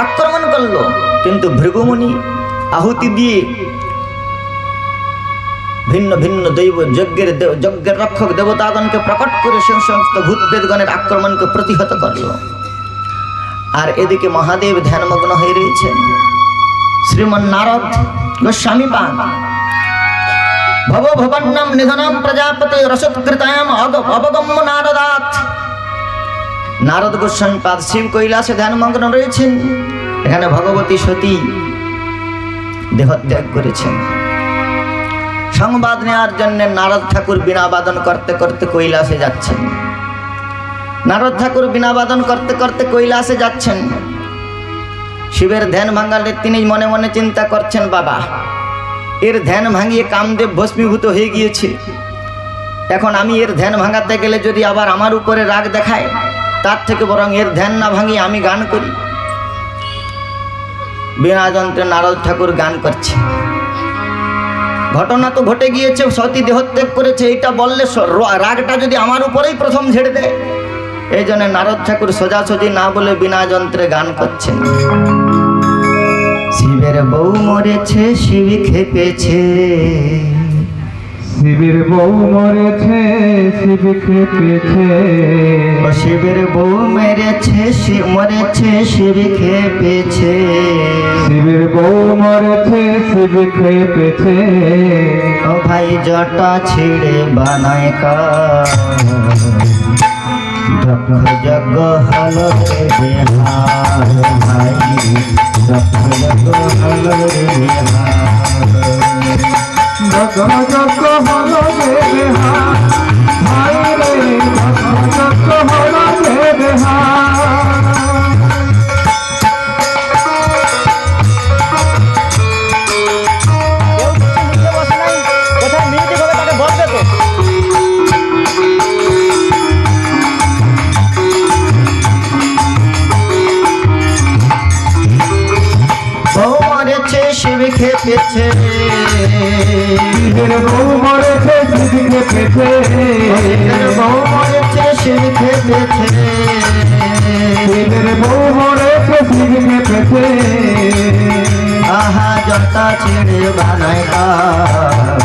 আক্রমণ করলো, কিন্তু ভৃগুমুনি আহুতি দিয়ে ভিন্ন ভিন্ন দৈব যজ্ঞের রক্ষক দেবতাগণকে প্রকট করে সে সমস্ত ভূত প্রেতগণের আক্রমণকে প্রতিহত করলো। আর এদিকে মহাদেব ধ্যানমগ্ন হয়ে রয়েছেন। শ্রীমন নারদ গোস্বামী পাদ ভব ভবন্নাম নিধনাম প্রজাপতি রসৎকৃতায়াম অবগম্য নারদাত। নারদ গোস্বামী পাদ শিব কৈলাসে ধ্যানমগ্ন রয়েছেন। এখানে ভগবতী সতী দেহত্যাগ করেছেন। সংবাদ নেওয়ার জন্য নারদ ঠাকুর বীণা বাদন করতে করতে কৈলাসে যাচ্ছেন। নারদ ঠাকুর বীণা বাদন করতে করতে কৈলাসে যাচ্ছেন। শিবের ধ্যান ভাঙালে তিনি মনে মনে চিন্তা করছেন, বাবা এর ধ্যান ভাঙিয়ে কামদেব ভস্মীভূত হয়ে গিয়েছে, এখন আমি এর ধ্যান ভাঙাতে গেলে যদি আবার আমার উপরে রাগ দেখায়, তার থেকে বরং এর ধ্যান না ভাঙিয়ে আমি গান করি। বীণা যন্ত্রে নারদ ঠাকুর গান করছে। ঘটনা তো ঘটে গিয়েছে, সতী দেহত্যাগ করেছে, এইটা বললে রাগটা যদি আমার উপরেই প্রথম ঝেড়ে দেয়, এই জন্য নারদ ঠাকুর সোজাসুজি না বলে বীণা যন্ত্রে গান করছেন। শিবের বউ মরেছে, শিব খেপেছে, শিবের বউ মরেছে, শিব খেপেছে। শিবের বউ মেরেছে, মরেছে, শিব খেপেছে। শিবের বউ মরেছে, শিব খেপেছে। ও ভাই জটা ছিঁড়ে বানায় কার, দক্ষ যজ্ঞ হলো রে বিহার। ভাই দক্ষ যজ্ঞ হলো রে বিহার। দক্ষ যজ্ঞ হলো রে বিহার। ভাই রে দক্ষ যজ্ঞ হলো রে বিহার। শিব খেপেছে, শিবের বউ মরেছে, শিব খেপেছে। শিবের বউ মরেছে, শিব খেপেছে। শিবের বউ মরেছে, শিব খেপেছে। আহা জটা ছেড়ে বানায় কার,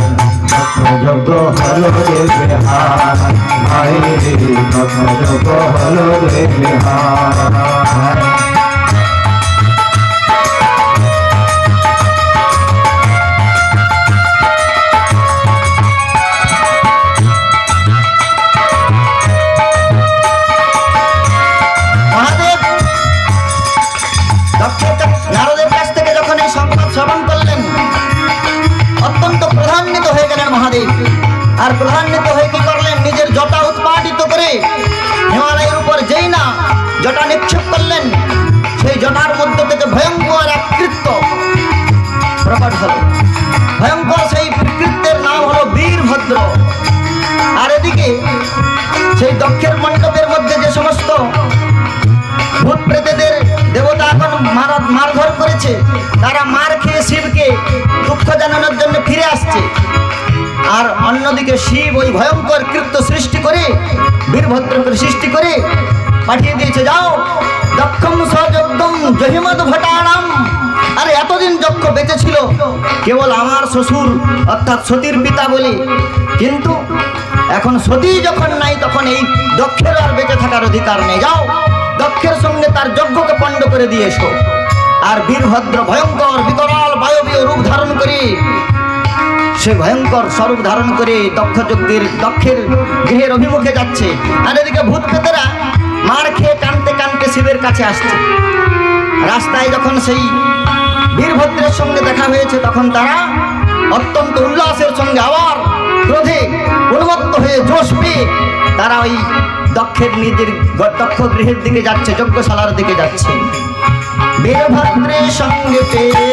যজ্ঞ হলো রে বিহার। ভাই রে যজ্ঞ হলো রে বিহার। আর ক্রধান্বিত হয়ে কি করলেন, নিজের জটা উৎপাদিত করে হিমালয়ের উপর যেই না জটা নিক্ষেপ করলেন, সেই জটার মধ্যে থেকে ভয়ঙ্কর এক কৃত্য প্রকট হল। ভয়ঙ্কর সেই কৃত্যের নাম হলো বীরভদ্র। আর এদিকে সেই দক্ষের মণ্ডপের মধ্যে যে সমস্ত ভূত প্রেতেদের দেবতা এখন মারধর করেছে, তারা মার খেয়ে শিবকে দুঃখ জানানোর জন্য ফিরে আসছে। আর অন্যদিকে শিব ওই ভয়ঙ্কর কৃত্য সৃষ্টি করে, বীরভদ্রকে সৃষ্টি করে পাঠিয়ে দিয়েছে, যাও দক্ষম সযজ্ঞম জহিমদ ভটানাম। আরে এতদিন যক্ষ বেঁচে ছিল কেবল আমার শ্বশুর অর্থাৎ সতীর পিতা বলে, কিন্তু এখন সতী যখন নাই তখন এই দক্ষের আর বেঁচে থাকার অধিকার নেই। যাও দক্ষের সঙ্গে তার যজ্ঞকে পণ্ড করে দিয়ে এসো। আর বীরভদ্র ভয়ঙ্কর বিকরাল বায়বীয় রূপ ধারণ করে, সে ভয়ঙ্কর স্বরূপ ধারণ করে দক্ষের গৃহের অভিমুখে যাচ্ছে। আর এদিকে ভূত প্রেতেরা মার খেয়ে কানতে কানতে শিবের কাছে আসছে। রাস্তায় যখন সেই বীরভদ্রের সঙ্গে দেখা হয়েছে, তখন তারা অত্যন্ত উল্লাসের সঙ্গে আবার ক্রোধে উন্মত্ত হয়ে জোশ পেয়ে তারা ওই দক্ষের নিজের দক্ষ গৃহের দিকে যাচ্ছে, যজ্ঞশালার দিকে যাচ্ছে। বীরভদ্রের সঙ্গে পেয়ে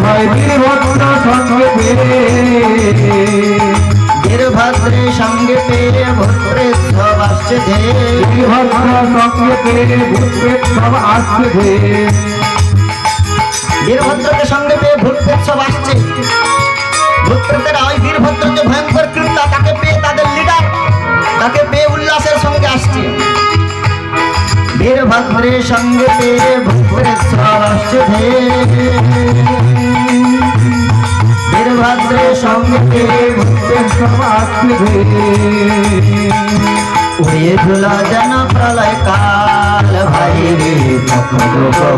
ভাই বীরভদ্র সঙ্গে পেয়ে, বীরভদ্রের সঙ্গে পেয়ে ভূতরে সব আসছে ধে। বীরভদ্র সঙ্গে পেয়ে ভূতপ্রেত সব আসছে ধে। বীরভদ্রকে সঙ্গে পেয়ে ভূতপ্রেত সব আসছে। ভূতপ্রেতেরা ওই বীরভদ্র যে ভয়ঙ্কর কৃত্যা, তাকে পেয়ে তাদের লিডার, তাকে পেয়ে উল্লাসের সঙ্গে আসছে। বীরভদ্রের সঙ্গে পেয়ে ভূতপ্রেত সব আসছে ধে। বীরভদ্রের সঙ্গে পেয়ে ভূতপ্রেত সব আসছে ধে। উড়িয়ে ধুলা যেন প্রলয় কাল, ভাই রে লোক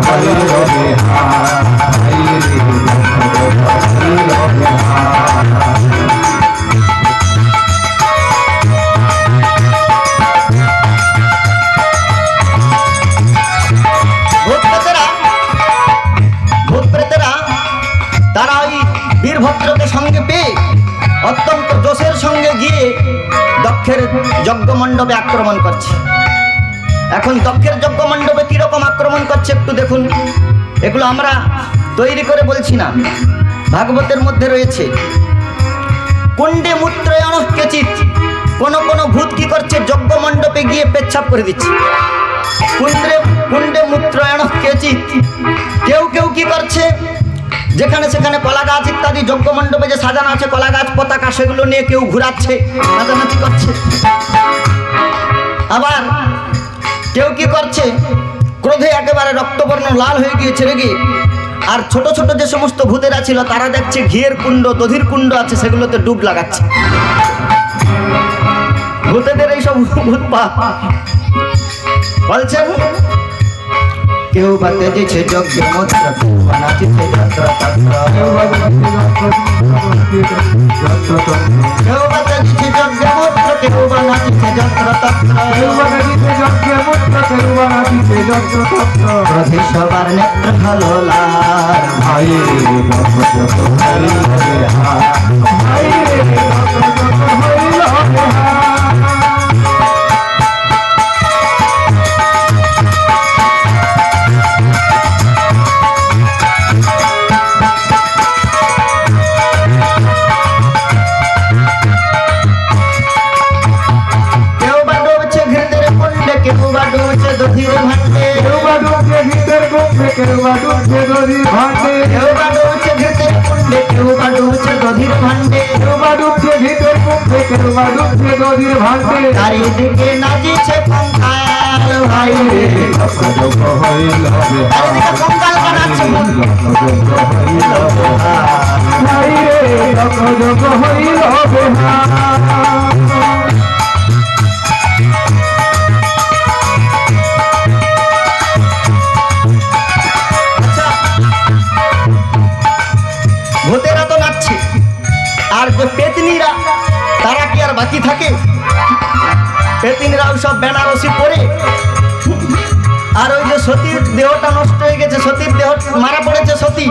হইল বিহার, ভাই রে লোক হইল বিহার। ভূতপ্রেতেরা তারা ওই বীরভদ্রকে সঙ্গে পেয়ে অত্যন্ত জোশের সঙ্গে গিয়ে দক্ষের যজ্ঞ মণ্ডপে আক্রমণ করছে। এখন দক্ষের যজ্ঞ মণ্ডপে কিরকম আক্রমণ করছে একটু দেখুন। এগুলো আমরা তৈরি করে বলছি না, ভাগবতের মধ্যে রয়েছে। কুণ্ডে মূত্রয়ণ কেচিত, কোন কোন ভূত কি করছে, যজ্ঞ মণ্ডপে গিয়ে পেচ্ছাপ করে দিচ্ছে। কুণ্ডে মূত্রয়ণ কেচিত, কেউ কেউ কি করছে, যেখানে সেখানে কলা গাছ ইত্যাদি যজ্ঞ মণ্ডপে যে সাজানো আছে কলা গাছ পতাকা, সেগুলো নিয়ে কেউ ঘুরাচ্ছে, নাচানাচি করছে। আবার কেউ কি করছে, ক্রোধে একেবারে রক্তবর্ণ লাল হয়ে গিয়েছে রেগে। আর ছোট ছোট যে সমস্ত ভূতেরা ছিল, তারা দেখছে ঘিয়ের কুণ্ড, দধির কুণ্ড আছে, সেগুলোতে ডুব লাগাচ্ছে। ভূতেদের এইসব উৎপাত বলছেন। কেউ বাতে দিচ্ছে যজ্ঞ মন্ত্র, নাচিছে যন্ত্র তন্ত্র। কেউ বাতে দিচ্ছে যজ্ঞ মন্ত্র, কেউ বা নাচিছে যন্ত্র তন্ত্র। ক্রোধে সবার নেত্র হলো লাল, ভাই রে লোক হইল বিহার, ভাই রে লোক হইল বিহার। দধির ভান্ডে, কেউ বা ডুবছে ভিতর কুণ্ডে, কেউ বা ডুবছে দধির ভান্ডে। কেউ বা ডুবছে ঘৃতের কুণ্ডে, কেউ বা ডুবছে দধির ভান্ডে। কেউ বা ডুবছে ভিতর কুণ্ডে, কেউ বা ডুবছে দধির ভান্ডে। চারিদিকে নাচিছে কঙ্কাল, ভাই রে লোক হইল বিহার, চারিদিকে কঙ্কাল কানাচ্ছে। ভাই রে লোক হইল বিহার। ভূতেরা তো নাচছে, আর যে পেতনিরা তারা কি আর বাকি থাকে? পেতনিরাও সব বেনারসি পরে আর ওই যে সতীর দেহটা নষ্ট হয়ে গেছে, সতীর দেহ মারা পড়েছে সতী,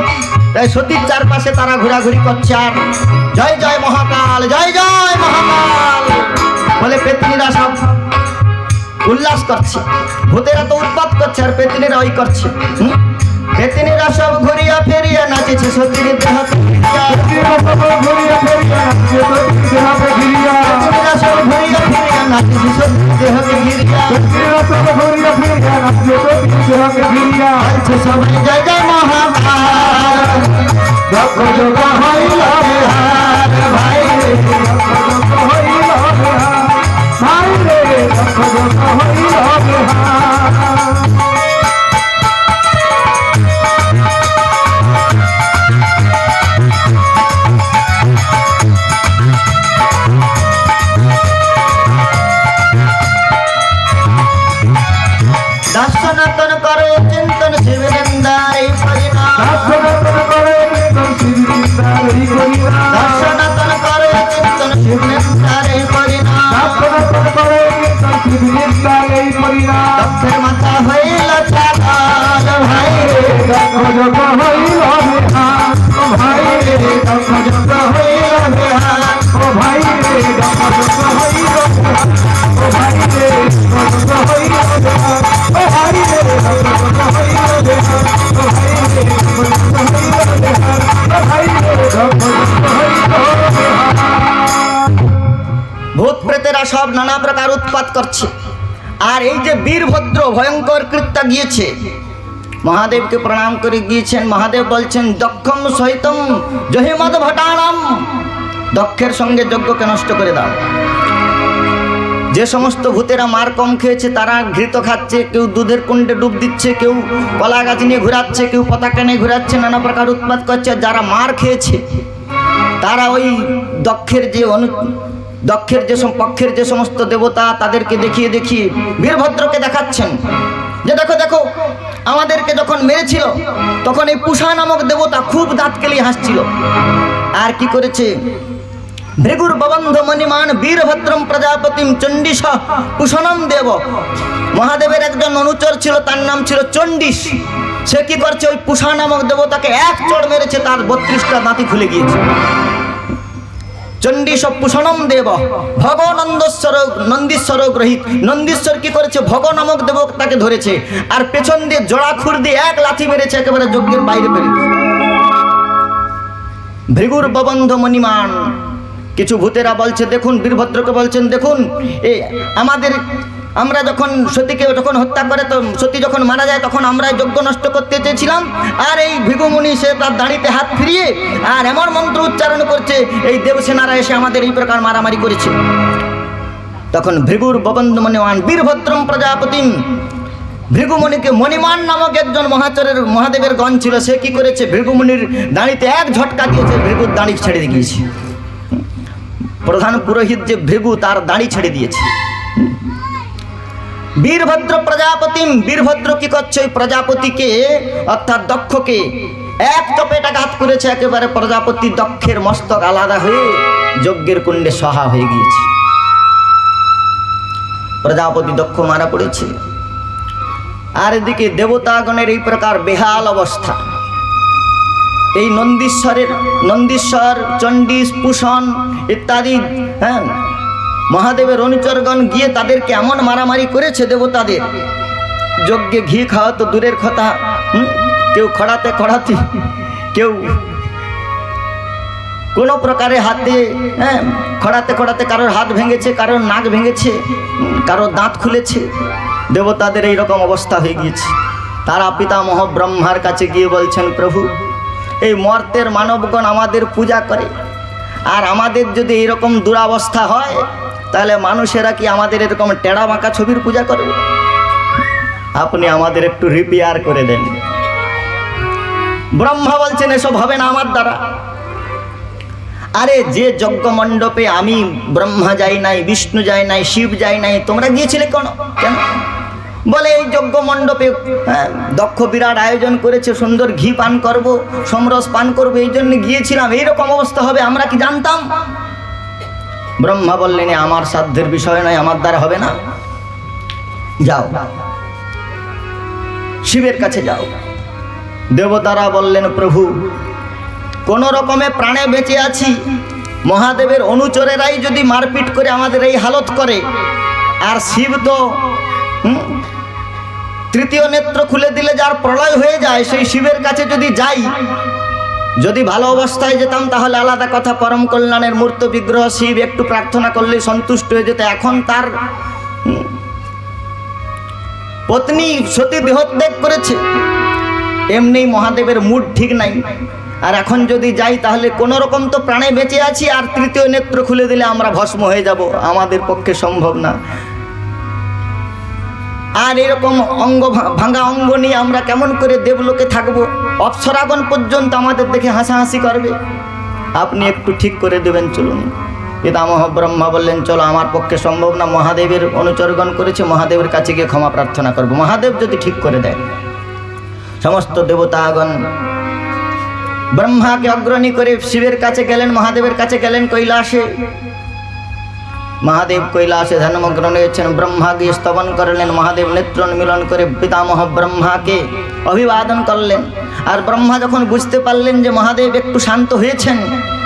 তাই সতীর চারপাশে তারা ঘোরাঘুরি করছে আর জয় জয় মহাকাল, জয় জয় মহাকাল বলে পেতনিরা সব উল্লাস করছে। ভূতেরা তো উৎপাত করছে আর পেতনিরা ওই করছে। পেতনিরা সব ঘুরিয়া ফেরিয়া নাচেছে সতীর দেহ পেতনিরা সব ঘুরিয়া ফেরিয়া নাচেছে সতীর দেহকে ঘিরিয়া বলছে সবাই জয় জয় মহাকাল, দক্ষ যোগ হইল বিহার ভাই রে, দক্ষ যোগ হইল বিহার ভাই রে, দক্ষ যোগ হইল বিহার। সনাতন করো চিন্তন শিবনিন্দার এই পরিণাম, সনাতন করে চিন্তন শিবনিন্দার এই পরিণাম, সনাতন করো চিন্তন শিবনিন্দার এই পরিণাম, সনাতন করে চিন্তন শিবনিন্দার এই পরিণাম। দক্ষের মাথা হইল ছাগল ভাই রে, দক্ষ যোগ হইল বিহার ও ভাই রে, দক্ষ যোগ হইল বিহার ও ভাই রে, দক্ষ যোগ হইল বিহার ও ভাই রে, দক্ষ যোগ হইল বিহার ও ভাই রে, দক্ষ যোগ হইল বিহার ও ভাই রে, দক্ষ যোগ হইল বিহার ও ভাই রে, দক্ষ যোগ হইল বিহার। ভূত প্রেতেরা সব নানা প্রকার উৎপাত করছে। আর এই যে বীরভদ্র ভয়ঙ্কর কৃত্য গিয়েছে, মহাদেবকে প্রণাম করে গিয়েছেন। মহাদেব বলছেন দক্ষম সহিতম জহিমদ ভটানাম, দক্ষের সঙ্গে যজ্ঞকে নষ্ট করে দাও। যে সমস্ত ভূতেরা মার কম খেয়েছে তারা ঘৃত খাচ্ছে, কেউ দুধের কুণ্ডে ডুব দিচ্ছে, কেউ কলা গাছ নিয়ে ঘুরাচ্ছে, কেউ পতাকা নিয়ে ঘুরাচ্ছে, নানা প্রকার উৎপাত করছে। যারা মার খেয়েছে তারা ওই দক্ষের যে পক্ষের যে সমস্ত দেবতা তাদেরকে দেখিয়ে দেখিয়ে বীরভদ্রকে দেখাচ্ছেন যে দেখো দেখো আমাদেরকে যখন মেরেছিল তখন এই পুষা নামক দেবতা খুব দাঁত কেলিয়ে হাসছিল। আর কি করেছে, ভৃগুর ববন্ধ মণিমান বীরভদ্রম প্রজাপতিম চণ্ডীশ পুষণম দেব, মহাদেবের একজন অনুচর ছিল, তার নাম ছিল চণ্ডীশ। সে কি করছে, ওই পুষা নামক দেবতাকে এক চড় মেরেছে, তার 32টা দাঁতি খুলে গিয়েছে। চণ্ডীশ পুষণম দেব ভগ নন্দীশ্বর গ্রহিত, নন্দীশ্বর কি করেছে, ভগ নামক দেবতাকে ধরেছে আর পেছন দিয়ে জোড়া খুর দিয়ে এক লাথি মেরেছে, একেবারে যজ্ঞের বাইরে বেরিয়েছে। ভৃগুর ববন্ধ মণিমান। কিছু ভূতেরা বলছে দেখুন, বীরভদ্রকে বলছেন দেখুন, আমরা যখন সতীকে যখন হত্যা করে, তো সতী যখন মারা যায় তখন আমরা যজ্ঞ নষ্ট করতে চেয়েছিলাম, আর এই ভৃগুমুনি সে তার দাঁড়িতে হাত ফিরিয়ে আর এমন মন্ত্র উচ্চারণ করছে, এই দেবসেনারা এসে আমাদের এই প্রকার মারামারি করেছে। তখন ভৃগুর ববন্ধ মণিমান বীরভদ্রম প্রজাপতিম, ভৃগুমণিকে মণিমান নামক একজন মহাদেবের গণ ছিল, সে কি করেছে, ভৃগুমুনির দাঁড়িতে এক ঝটকা দিয়েছে, ভৃগুর দাঁড়ি ছেড়ে দিয়েছে। প্রধান পুরোহিত যে ভৃগু, তার দাঁড়ি ছেড়ে দিয়েছে। বীরভদ্র প্রজাপতিম, বীরভদ্র কি করছে, ওই প্রজাপতিকে অর্থাৎ দক্ষকে এক চপেটাঘাত করেছে, একেবারে প্রজাপতি দক্ষের মস্তক আলাদা হয়ে যজ্ঞের কুণ্ডে সহা হয়ে গিয়েছে। প্রজাপতি দক্ষ মারা পড়েছে। আর এদিকে দেবতাগণের এই প্রকার বেহাল অবস্থা। এই নন্দীশ্বর চণ্ডীশ পুষণ ইত্যাদি মহাদেবের অনুচরগণ গিয়ে তাদেরকে এমন মারামারি করেছে দেবতাদের, যজ্ঞে ঘি খাওয়া তো দূরের কথা, কেউ খড়াতে কেউ কোনো প্রকারে হাতে খড়াতে কারোর হাত ভেঙেছে, কারোর নাক ভেঙেছে, কারোর দাঁত খুলেছে। দেবতাদের এইরকম অবস্থা হয়ে গিয়েছে। তারা পিতামহ ব্রহ্মার কাছে গিয়ে বলছেন, প্রভু এই মর্তের মানবগণ আমাদের পূজা করে, আর আমাদের যদি এইরকম দুরাবস্থা হয় তাহলে মানুষেরা কি আমাদের এরকম টেড়া বাঁকা ছবির পূজা করবে? আপনি আমাদের একটু রিপেয়ার করে দেন। ব্রহ্মা বলছেন এসব হবে না আমার দ্বারা। আরে যে যজ্ঞ মণ্ডপে আমি ব্রহ্মা যাই নাই, বিষ্ণু যাই নাই, শিব যাই নাই, তোমরা গিয়েছিলে কেন? বলে এই যজ্ঞ মণ্ডপে দক্ষ বিরাট আয়োজন করেছে, সুন্দর ঘি পান করব, সমরস পান করবো, এই জন্য গিয়েছিলাম। এইরকম অবস্থা হবে আমরা কি জানতাম? ব্রহ্মা বললেন আমার সাধ্যের বিষয় নয়, আমার দ্বারা হবে না, যাও। শিবের কাছে যাও। দেবতারা বললেন, প্রভু কোনো রকমে প্রাণে বেঁচে আছি, মহাদেবের অনুচরেরাই যদি মারপিট করে আমাদের এই হালত করে, আর শিব তো তৃতীয় নেত্র খুলে দিলে যার প্রলয় হয়ে যায়, সেই শিবের কাছে যদি যাই, যদি ভালো অবস্থায় যেতাম তাহলে আলাদা কথা, পরম কল্যাণের মূর্ত বিগ্রহ শিব, একটু প্রার্থনা করলে সন্তুষ্ট হয়ে যেত। এখন তার পত্নী সতী দেহত্যাগ করেছে, এমনি মহাদেবের মুড ঠিক নাই, আর এখন যদি যাই তাহলে কোনো রকম তো প্রাণে বেঁচে আছি, আর তৃতীয় নেত্র খুলে দিলে আমরা ভস্ম হয়ে যাব, আমাদের পক্ষে সম্ভব না। আর এরকম ভাঙা অঙ্গ নিয়ে আমরা কেমন করে দেবলোকে থাকবো? অপ্সরাগণ পর্যন্ত আমাদের দেখে হাসাহাসি করবে। আপনি একটু ঠিক করে দেবেন, চলুন। পিতামহ ব্রহ্মা বললেন, চলো, আমার পক্ষে সম্ভব না, মহাদেবের অনুচরগণ করেছে, মহাদেবের কাছে গিয়ে ক্ষমা প্রার্থনা করব, মহাদেব যদি ঠিক করে দেয়। সমস্ত দেবতাগণ ব্রহ্মাকে অগ্রণী করে শিবের কাছে গেলেন, মহাদেবের কাছে গেলেন কৈলাসে। মহাদেব কৈলাসে ধ্যানমগ্ন রয়েছেন, ব্রহ্মা গিয়ে স্তবন করলেন। মহাদেব নেত্রোন্মিলন করে পিতামহ ব্রহ্মাকে অভিবাদন করলেন। আর ব্রহ্মা যখন বুঝতে পারলেন যে মহাদেব একটু শান্ত হয়েছেন,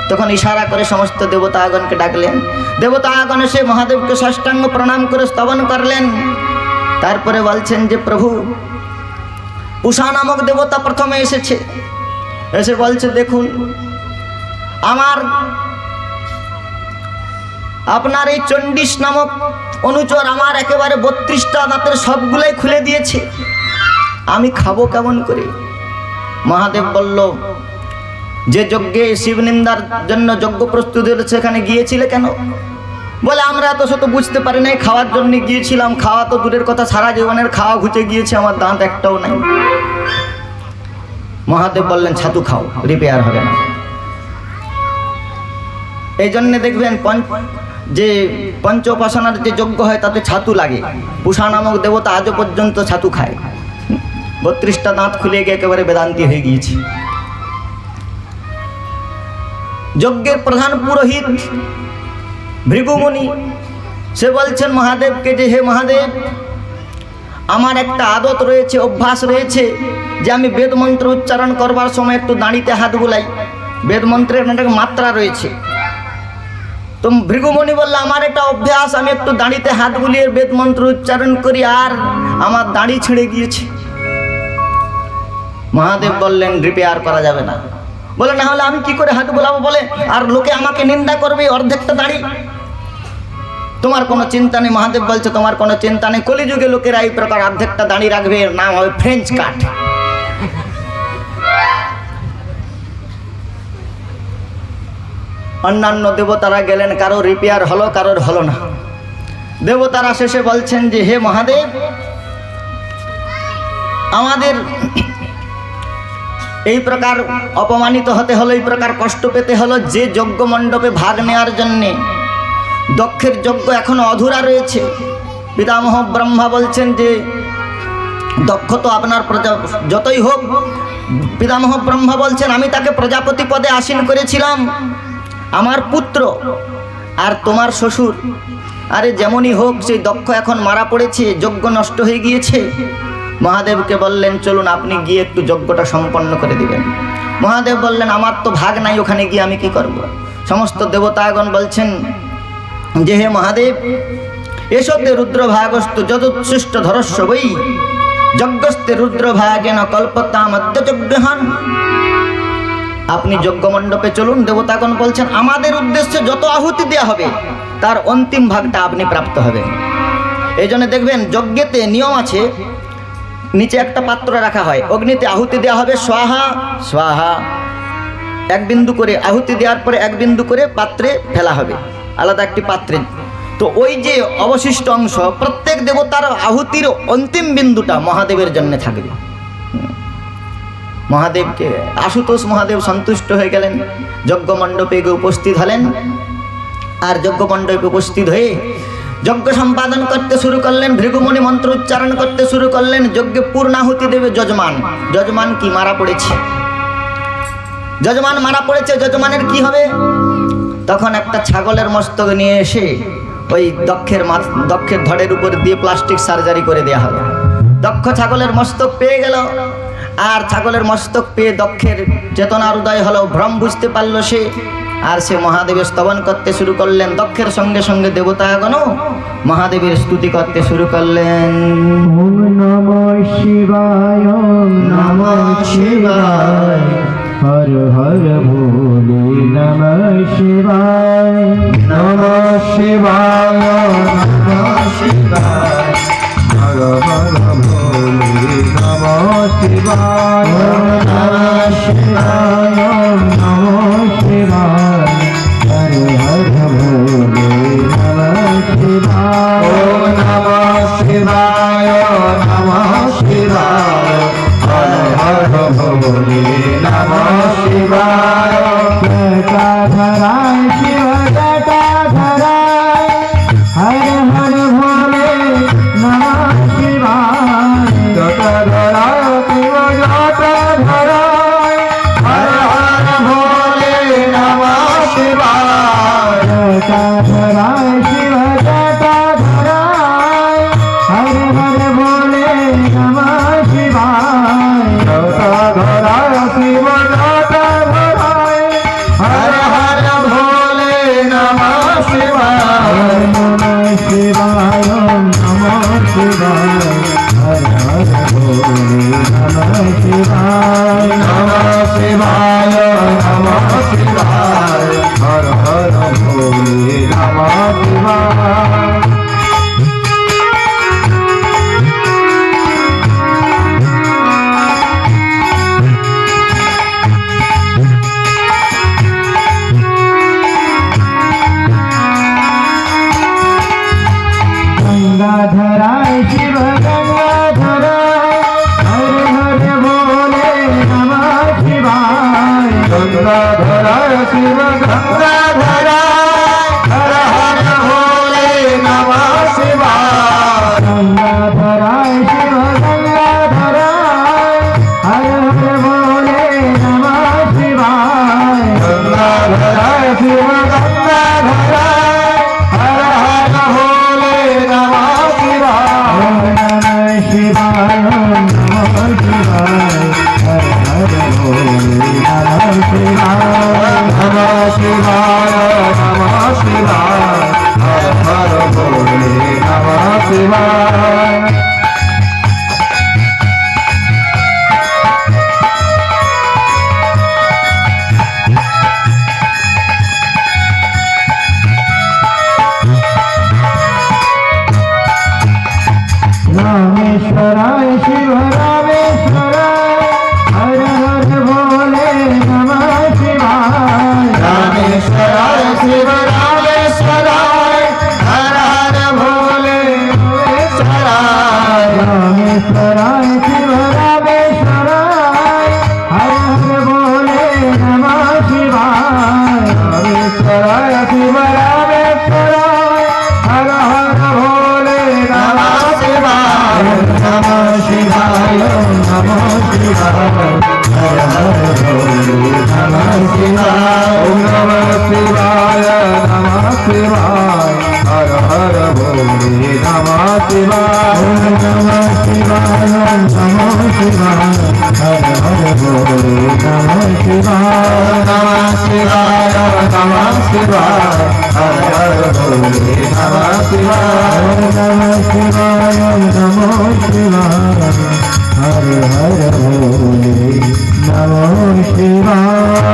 তখন ইশারা করে সমস্ত দেবতাগণকে ডাকলেন। দেবতাগণ এসে মহাদেবকে সাষ্টাঙ্গ প্রণাম করে স্তবন করলেন। তারপরে বলছেন যে, প্রভু পূষা নামক দেবতা প্রথমে এসেছে, এসে বলছে, দেখুন আপনার এই চণ্ডীশ নামক অনুচর আমার একেবারে 32টা দাঁতের সবগুলাই খুলে দিয়েছে, আমি খাবো কেমন করে? মহাদেব বলল, যে যজ্ঞে শিবনিন্দার জন্য যজ্ঞ প্রস্তুতি হচ্ছে, সেখানে গিয়েছিলে কেন? বলে, আমরা এত শত বুঝতে পারি নাই, খাওয়ার জন্য গিয়েছিলাম। খাওয়া তো দূরের কথা, সারা জীবনের খাওয়া ঘুচে গিয়েছে, আমার দাঁত একটাও নাই। মহাদেব বললেন, ছাতু খাও, রিপেয়ার হবে না। এই জন্যে দেখবেন যে পঞ্চ উপাসনার যে যজ্ঞ হয় তাতে ছাতু লাগে। পূষা নামক দেবতা আজও পর্যন্ত ছাতু খায়। 32টা দাঁত খুলে গিয়ে একেবারে বেদান্তি হয়ে গিয়েছে। যজ্ঞের প্রধান পুরোহিত ভৃগুমুনি, সে বলছেন মহাদেবকে যে, হে মহাদেব, আমার একটা আদত রয়েছে, অভ্যাস রয়েছে, যে আমি বেদ মন্ত্র উচ্চারণ করবার সময় একটু দাঁড়িতে হাত বুলাই। বেদ মন্ত্রের একটা মাত্রা রয়েছে। তো ভৃগুমুনি বললে, আমার এটা অভ্যাস, আমি একটু দাঁড়িতে হাত বুলিয়ে বেদ মন্ত্র উচ্চারণ করি, আর আমার দাঁড়ি ছিঁড়ে গিয়েছে। মহাদেব বললেন, রিপেয়ার করা যাবে না। বলে, না হলে আমি কি করে হাত বোলাবো? বলে, আর লোকে আমাকে নিন্দা করবে, অর্ধেকটা দাঁড়ি। তোমার কোনো চিন্তা নেই। মহাদেব বলছে, তোমার কোনো চিন্তা নেই, কলিযুগে লোকেরা এই প্রকার অর্ধেকটা দাঁড়ি রাখবে, এর নাম হবে ফ্রেঞ্চ কাট। অন্যান্য দেবতারা গেলেন, কারো রিপেয়ার হলো, কারোর হলো না। দেবতারা শেষে বলছেন যে, হে মহাদেব, আমাদের এই প্রকার অপমানিত হতে হলো, এই প্রকার কষ্ট পেতে হলো, যে যজ্ঞ মণ্ডপে ভাগ নেওয়ার জন্যে দক্ষের যজ্ঞ এখনো অধুরা রয়েছে। পিতামহ ব্রহ্মা বলছেন যে, দক্ষ তো আপনার যতই হোক, পিতামহ ব্রহ্মা বলছেন, আমি তাকে প্রজাপতি পদে আসীন করেছিলাম, আমার পুত্র আর তোমার শ্বশুর। আরে যেমনই হোক, সেই দক্ষ এখন মারা পড়েছে, যজ্ঞ নষ্ট হয়ে গিয়েছে। মহাদেবকে বললেন, চলুন, আপনি গিয়ে একটু যজ্ঞটা সম্পন্ন করে দিবেন। মহাদেব বললেন, আমার তো ভাগ নাই, ওখানে গিয়ে আমি কি করব? সমস্ত দেবতাগণ বলছেন যে, হে মহাদেব, এসতে রুদ্রভাগস্তু যদুৎসৃষ্ট ধরস্ব বৈ যজ্ঞস্তে রুদ্রভাগেন কল্পতা মধ্য যজ্ঞহান। আপনি যজ্ঞ মণ্ডপে চলুন। দেবতাগণ বলছেন, আমাদের উদ্দেশ্যে যত আহুতি দেওয়া হবে তার অন্তিম ভাগটা আপনি প্রাপ্ত হবেন। এই জন্য দেখবেন যজ্ঞেতে নিয়ম আছে, নিচে একটা পাত্র রাখা হয়, অগ্নিতে আহুতি দেওয়া হবে, স্বাহা স্বাহা, 1 বিন্দু করে আহুতি দেওয়ার পরে 1 বিন্দু করে পাত্রে ফেলা হবে, আলাদা একটি পাত্রে। তো ওই যে অবশিষ্ট অংশ, প্রত্যেক দেবতার আহুতির অন্তিম বিন্দুটা মহাদেবের জন্য থাকবে। মহাদেবকে আশুতোষ মহাদেব সন্তুষ্ট হয়ে গেলেন, যজ্ঞ মণ্ডপে গিয়ে উপস্থিত হলেন। আর যজ্ঞ মণ্ডপে উপস্থিত হয়ে যজ্ঞ সম্পাদন করতে শুরু করলেন। ভৃগুমুনি মন্ত্র উচ্চারণ করতে শুরু করলেন। যজ্ঞে পূর্ণাহুতি দেবে যজমান। যজমান কি মারা পড়েছে, যজমান মারা পড়েছে। যজমানের কি হবে? তখন একটা ছাগলের মস্তক নিয়ে এসে ওই দক্ষের ধড়ের উপর দিয়ে প্লাস্টিক সার্জারি করে দেওয়া হবে। দক্ষ ছাগলের মস্তক পেয়ে গেল, আর ছাগলের মস্তক পেয়ে দক্ষের চেতনার উদয় হলো, ভ্রম বুঝতে পারলো সে, আর সে মহাদেবের স্তবন করতে শুরু করলেন। দক্ষের সঙ্গে সঙ্গে দেবতাগণও মহাদেবের স্তুতি করতে শুরু করলেন। ওম নমঃ শিবায়, ওম নমঃ শিবায়, হর হর ভোলে নমঃ শিবায়, নমঃ শিবায়, নমঃ শিবায়, হর হর ভোলে নমঃ শিবায়, নমঃ শিবায়, নমঃ শিবায়, হর হর ভোলে নমঃ শিবায়, নমঃ শিবায়, নমঃ শিবায়, হর হর ভোলে নমঃ শিবায়। জটাধরায় শিব জটাধরায়, হর হর ভোলে নমঃ শিবায়, জটাধরায় শিব জটাধরায়, হর হর ভোলে নমঃ শিবায়, জটাধরায় শিব জটাধরায়, হর হর ভোলে নমঃ শিবায়, জটাধরায় শিব জটাধরায়, হর হর ভোলে নমঃ শিবায়, নমঃ শিবায়, নমঃ শিবায়, হর হর ভোলে নমঃ শিবায়, নমঃ শিবায়, নমঃ শিবায়, হর হর ভোলে নমঃ শিবায়। गंगाधराय शिव गंगाधराय, हर हर भोले नमः शिवाय, गंगाधराय शिव गंगाधराय, हर हर भोले नमः शिवाय, गंगाधराय शिव गंगाधराय, हर हर भोले नमः शिवाय, गंगाधराय शिव गंगाधराय, हर हर भोले नमः शिवाय, नमः शिवाय, नमः शिवाय, हर हर भोले नमः शिवाय, नमः शिवाय, नमः शिवाय, हर हर भोले नमः शिवाय। रामेश्वराय शिव रामेश्वराय, हर हर भोले नमः शिवाय, रामेश्वराय शिव रामेश्वराय, हर हर भोले रामेश्वराय, रामेश्वराय शिव रामेश्वराय, हर हर भोले नमः शिवाय, रामेश्वराय शिव रामेश्वराय, हर हर भोले नमः शिवाय, नमः शिवाय, नमः शिवाय, हर हर भोले नमः शिवाय, नमः शिवाय, नमः शिवाय, हर हर भोले नमः शिवाय, नमः शिवाय, नमः शिवाय, हर हर भोले नमः शिवाय, नमः शिवाय, नमः शिवाय, हर हर भोले नमः शिवाय, नमः शिवाय, नमः शिवाय, हर हर भोले नमः शिवाय।